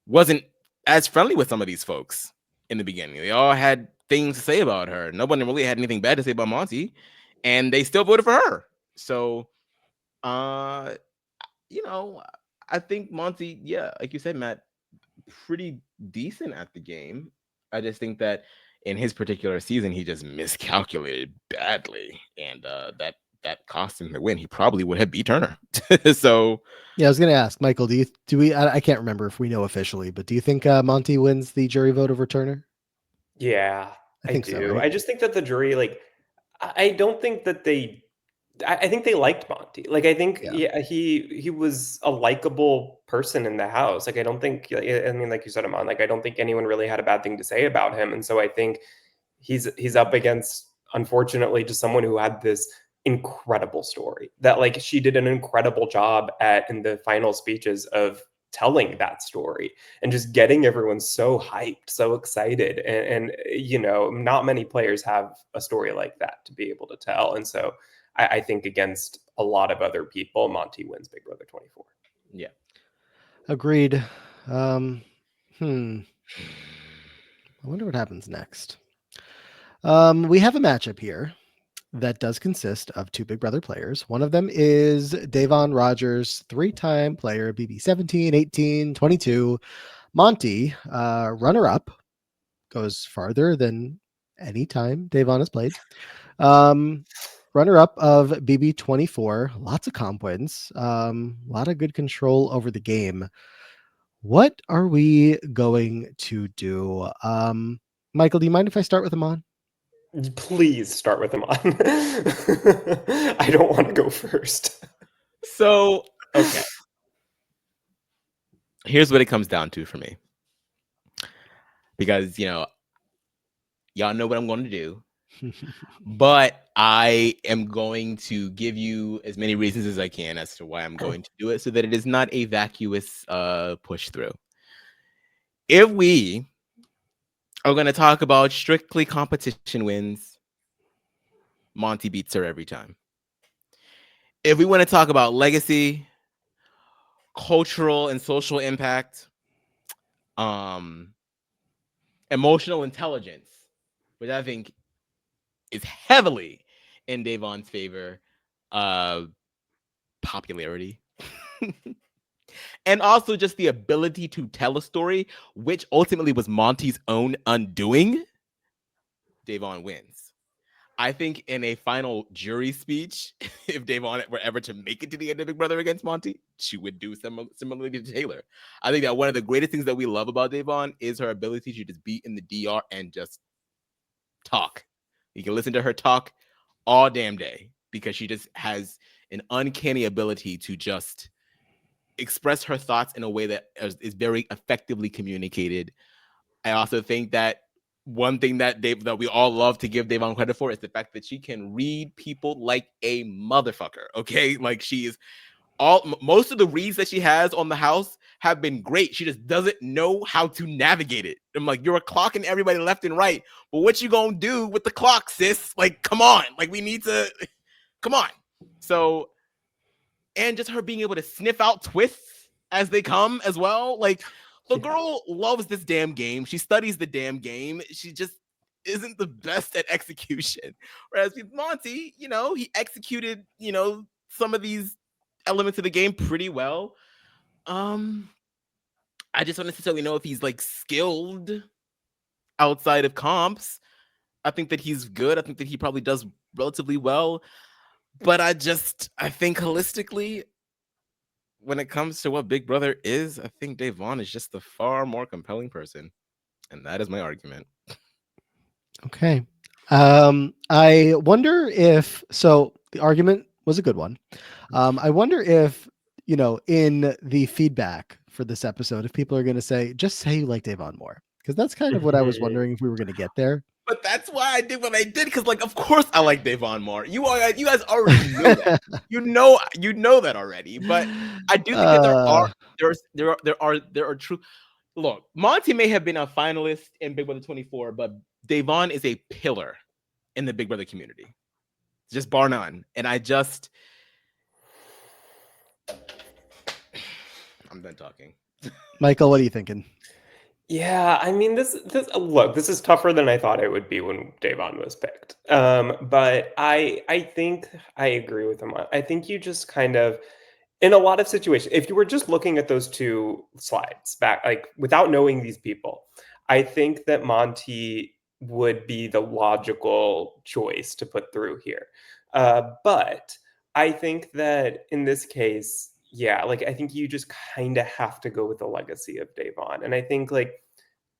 wasn't as friendly with some of these folks in the beginning. They all had things to say about her. Nobody really had anything bad to say about Monty, and they still voted for her. So, I think Monty, yeah, like you said, Matt, pretty decent at the game. I just think that in his particular season, he just miscalculated badly, and that cost him the win. He probably would have beat Turner. So, yeah, I was going to ask Michael, do we? I can't remember if we know officially, but do you think Monty wins the jury vote over Turner? Yeah, I think do. so, right? I just think that the jury, I don't think that I think they liked Monty. I think he was a likable person in the house. I don't think, I mean, like you said, Amon, I don't think anyone really had a bad thing to say about him. And so I think he's up against, unfortunately, just someone who had this incredible story that she did an incredible job in the final speeches of telling that story and just getting everyone so hyped, so excited. And not many players have a story like that to be able to tell. And so I think against a lot of other people, Monty wins Big Brother 24. Yeah. Agreed. I wonder what happens next. We have a matchup here that does consist of 2 Big Brother players. One of them is Davon Rogers, 3-time player, BB 17, 18, 22. Monty, runner-up, goes farther than any time Davon has played. Runner-up of BB 24, lots of comp wins, a lot of good control over the game. What are we going to do? Michael, do you mind if I start with Amon? Please start with Amon. I don't want to go first. So, okay. Here's what it comes down to for me. Because, y'all know what I'm going to do. But I am going to give you as many reasons as I can as to why I'm going to do it so that it is not a vacuous push through. If we are going to talk about strictly competition wins, Monty beats her every time. If we want to talk about legacy, cultural and social impact, emotional intelligence, which I think is heavily in Davon's favor, popularity, and also just the ability to tell a story, which ultimately was Monty's own undoing, Davon wins. I think in a final jury speech, if Davon were ever to make it to the end of Big Brother against Monty, she would do similarly to Taylor. I think that one of the greatest things that we love about Davon is her ability to just be in the DR and just talk. You can listen to her talk all damn day because she just has an uncanny ability to just express her thoughts in a way that is very effectively communicated. I also think that one thing that we all love to give Davon credit for is the fact that she can read people like a motherfucker. Okay, like she is most of the reads that she has on the house have been great. She just doesn't know how to navigate it. I'm like, you're clocking everybody left and right, but what you gonna do with the clock, sis? Like, come on, like we need to, come on. So, and just her being able to sniff out twists as they come as well, like. The girl loves this damn game. She studies the damn game. She just isn't the best at execution. Whereas with Monty, he executed, some of these elements of the game pretty well. I just don't necessarily know if he's like skilled outside of comps. I think that he's good. I think that he probably does relatively well. But I think holistically, when it comes to what Big Brother is, I think Davon is just the far more compelling person. And that is my argument. Okay. I wonder if, so the argument was a good one. I wonder if, in the feedback for this episode, if people are going to say, just say you like Davon more. Because that's kind of what I was wondering if we were going to get there. But that's why I did what I did, because of course I like Davon more. You guys already know that. you know that already. But I do think that there are true. Look, Monty may have been a finalist in Big Brother 24, but Davon is a pillar in the Big Brother community, just bar none. And I'm done talking. Michael, what are you thinking? Yeah, I mean, this is tougher than I thought it would be when Davon was picked. But I think I agree with him. I think you just kind of, in a lot of situations, if you were just looking at those two slides back, like without knowing these people, I think that Monty would be the logical choice to put through here. But I think that in this case, yeah, like I think you just kind of have to go with the legacy of Davon. And I think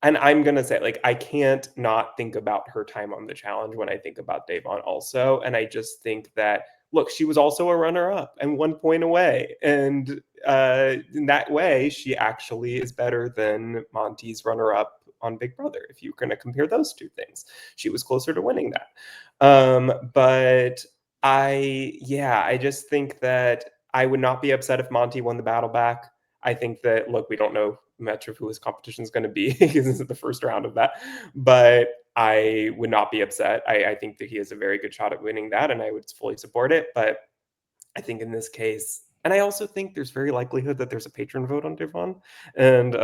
and I'm gonna say, I can't not think about her time on the challenge when I think about Davon also. And I just think that, look, she was also a runner-up and 1 point away. And in that way, she actually is better than Monty's runner-up on Big Brother. If you're gonna compare those two things, she was closer to winning that. But I just think that I would not be upset if Monty won the battle back. I think that, look, we don't know much of who his competition is going to be because this is the first round of that, but I would not be upset. I think that he has a very good shot at winning that, and I would fully support it. But I think in this case, and I also think there's very likelihood that there's a patron vote on Davon, and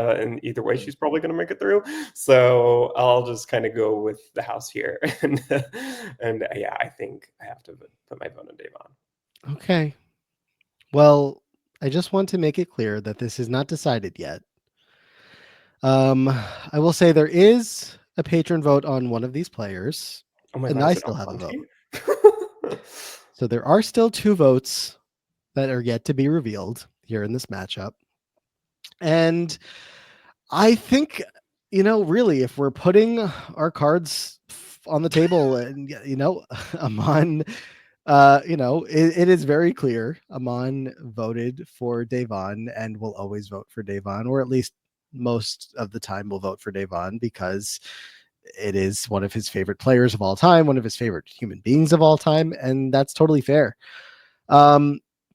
either way, she's probably going to make it through. So I'll just kind of go with the house here, and yeah, I think I have to put my vote on Davon. Okay. Well, I just want to make it clear that this is not decided yet. I will say there is a patron vote on one of these players, Oh my and God, I is it still have a Monty? vote. So there are still 2 votes that are yet to be revealed here in this matchup. And I think, really, if we're putting our cards on the table and, Amon it is very clear. Amon voted for Davon and will always vote for Davon, or at least most of the time will vote for Davon because it is one of his favorite players of all time, one of his favorite human beings of all time, and that's totally fair.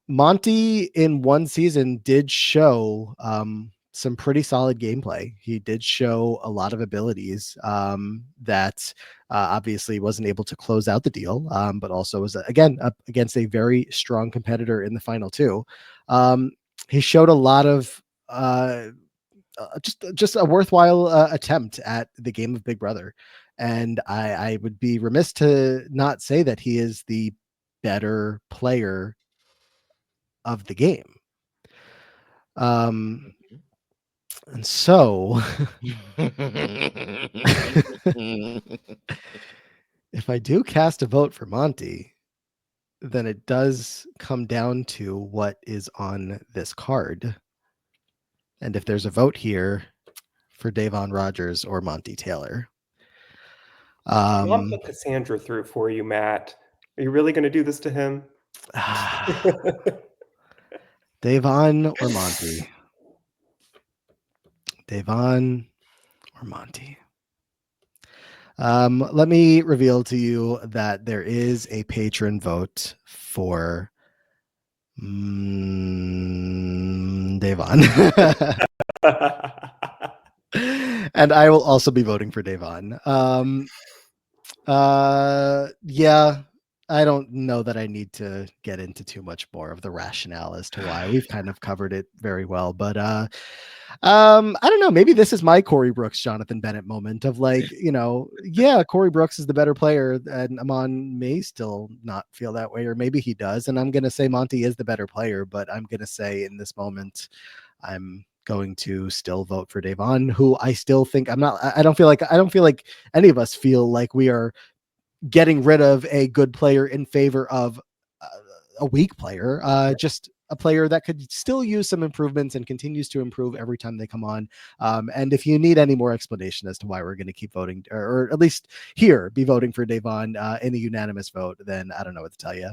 Monty in one season did show some pretty solid gameplay. He did show a lot of abilities that obviously wasn't able to close out the deal, but also was again up against a very strong competitor in the final two. He showed a lot of just a worthwhile attempt at the game of Big Brother, and I would be remiss to not say that he is the better player of the game. And so if I do cast a vote for Monty, then it does come down to what is on this card. And if there's a vote here for Davon Rogers or Monty Taylor. I'll put Cassandra through for you, Matt. Are you really going to do this to him? Davon or Monty? Davon or Monty? Let me reveal to you that there is a patron vote for Davon. And I will also be voting for Davon. Yeah, I don't know that I need to get into too much more of the rationale as to why. We've kind of covered it very well, but I don't know, maybe this is my Corey Brooks Jonathan Bennett moment of like, yeah, Corey Brooks is the better player and Amon may still not feel that way, or maybe he does, and I'm gonna say Monty is the better player, but I'm gonna say in this moment I'm going to still vote for Davon, who I still think I don't feel like any of us feel like we are getting rid of a good player in favor of a weak player, just a player that could still use some improvements and continues to improve every time they come on. And if you need any more explanation as to why we're going to keep voting, or at least here be voting for Davon in a unanimous vote, then I don't know what to tell you.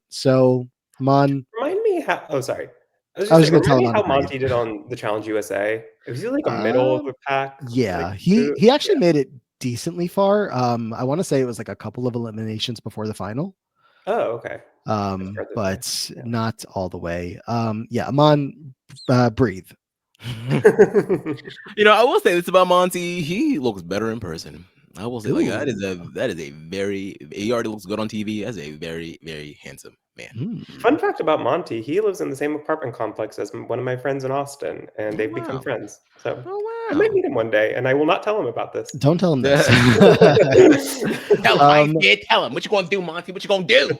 So Mon, remind me how. Oh, sorry. I was just going to tell remind me him how to breathe. Monty did on the Challenge USA. Was he like a middle of the pack? Yeah, Like, he actually made it decently far. I want to say it was like a couple of eliminations before the final. Oh, okay. But not all the way. Yeah, Amon, breathe. I will say this about Monty. He looks better in person. I will say like that is a very, he already looks good on TV as a very, very handsome man. Fun fact about Monty, he lives in the same apartment complex as one of my friends in Austin, and they've become friends. So I might meet him one day, and I will not tell him about this. Don't tell him this. Tell him, I did tell him. What you gonna do, Monty? What you gonna do?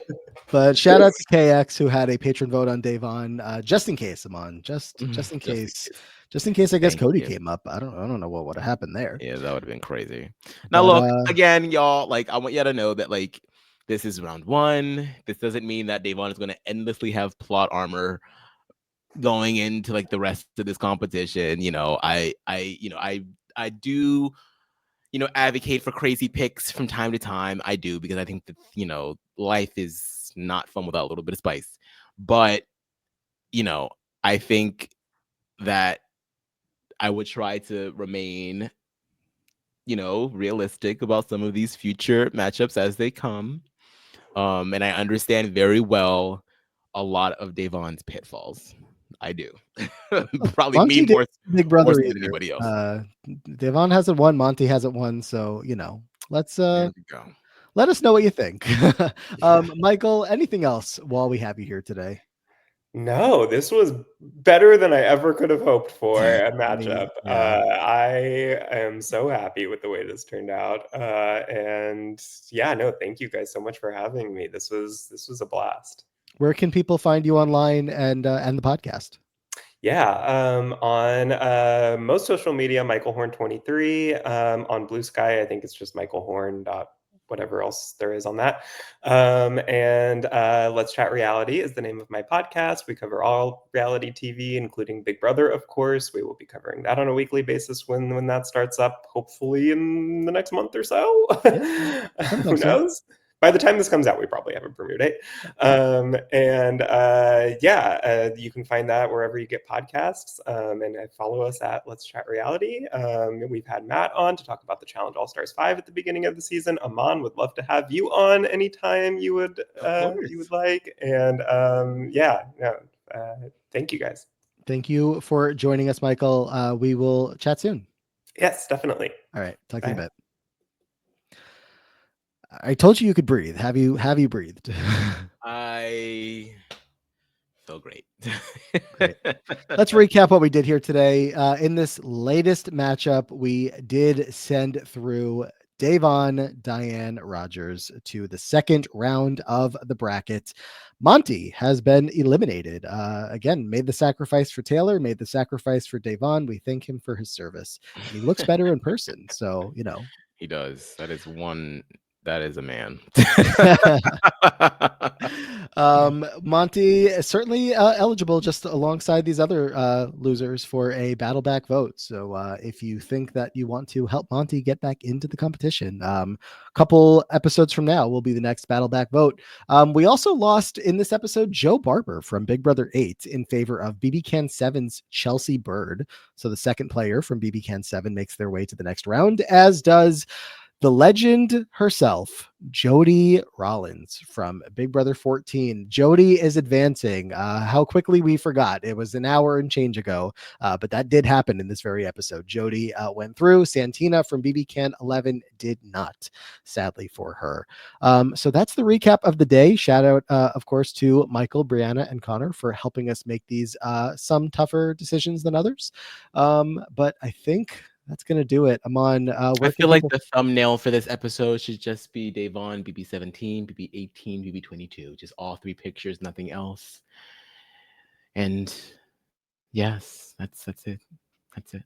But shout out to KX who had a patron vote on Davon, just in case, Amon, just in case. Just in case, I guess Cody came up. I don't know what would have happened there. Yeah, that would have been crazy. Now, look, again, y'all, like, I want you to know that, like, this is round one. This doesn't mean that Davon is going to endlessly have plot armor going into, like, the rest of this competition. I do, advocate for crazy picks from time to time. I do, because I think that, life is not fun without a little bit of spice. But, I think that I would try to remain, realistic about some of these future matchups as they come. And I understand very well a lot of Davon's pitfalls. I do. Probably Monty me more Big Brother than anybody else. Davon hasn't won. Monty hasn't won. So, let's let us know what you think. Michael, anything else while we have you here today? No, this was better than I ever could have hoped for a matchup. I am so happy with the way this turned out. And yeah, no, thank you guys so much for having me. This was a blast. Where can people find you online and the podcast? Yeah, on most social media, Michael Horn 23. On Blue Sky, I think it's just Michael Horn. Whatever else there is on that. And Let's Chat Reality is the name of my podcast. We cover all reality TV, including Big Brother, of course. We will be covering that on a weekly basis when that starts up, hopefully in the next month or so. Who knows? by the time this comes out, we probably have a premiere date. You can find that wherever you get podcasts. And follow us at Let's Chat Reality. We've had Matt on to talk about the Challenge All Stars 5 at the beginning of the season. Aman would love to have you on anytime you would like. And thank you guys. Thank you for joining us, Michael. We will chat soon. Yes, definitely. All right. Talk to you in a bit. I told you could breathe. Have you breathed? I feel great. Great. Let's recap what we did here today. In this latest matchup, we did send through Davon, Diane, Rogers to the second round of the bracket. Monty has been eliminated. Again, made the sacrifice for Taylor, made the sacrifice for Davon. We thank him for his service. And he looks better in person. So, He does. That is a man. Monty is certainly eligible just alongside these other losers for a battle back vote. So if you think that you want to help Monty get back into the competition, a couple episodes from now will be the next battle back vote. We also lost in this episode Joe Barber from Big Brother 8 in favor of BB Can 7's Chelsea Bird. So the second player from BB Can 7 makes their way to the next round, as does the legend herself, Jodi Rollins from Big Brother 14. Jodi is advancing. How quickly we forgot. It was an hour and change ago, but that did happen in this very episode. Jodi went through. Santina from BB Can 11 did not, sadly for her. So that's the recap of the day. Shout out, of course, to Michael, Brianna, and Connor for helping us make these some tougher decisions than others. But I think that's going to do it. Aman, I feel like the thumbnail for this episode should just be Davon, BB17, BB18, BB22. Just all three pictures, nothing else. And yes, that's it. That's it.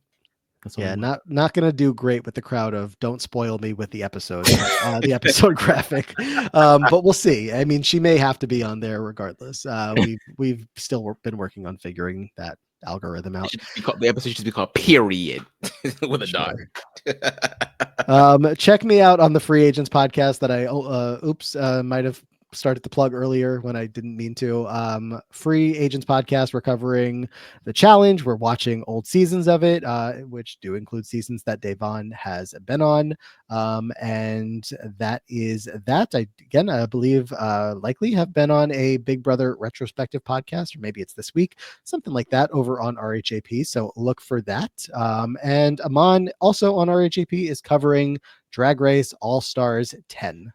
Yeah, not going to do great with the crowd of don't spoil me with the episode, the episode graphic. But we'll see. I mean, she may have to be on there regardless. We've still been working on figuring that algorithm out. The episode should just be called Period with a dot. Check me out on the Free Agents podcast that I might have started to plug earlier when I didn't mean to. Free Agents podcast, we're covering the challenge. We're watching old seasons of it, which do include seasons that Davon has been on. And that is that. I believe likely have been on a Big Brother retrospective podcast, or maybe it's this week, something like that over on RHAP. So look for that. And Aman also on RHAP is covering Drag Race All Stars 10.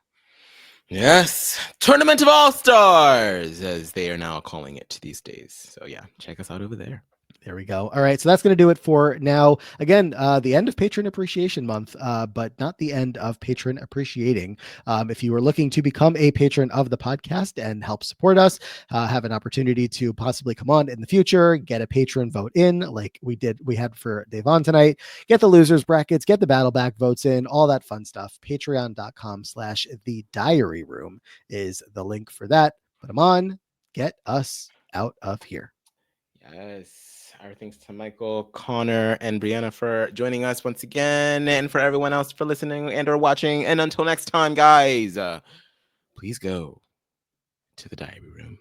Yes, Tournament of All-Stars, as they are now calling it these days. So yeah, check us out over there. There we go. All right. So that's going to do it for now. Again, the end of Patron Appreciation Month, but not the end of Patron Appreciating. If you are looking to become a patron of the podcast and help support us, have an opportunity to possibly come on in the future, get a patron vote in like we had for Davon tonight, get the losers brackets, get the battle back votes in, all that fun stuff. Patreon.com/The Diary Room is the link for that. But Aman, get us out of here. Yes. Our thanks to Michael, Connor, and Brianna for joining us once again, and for everyone else for listening and or watching. And until next time, guys, please go to the diary room.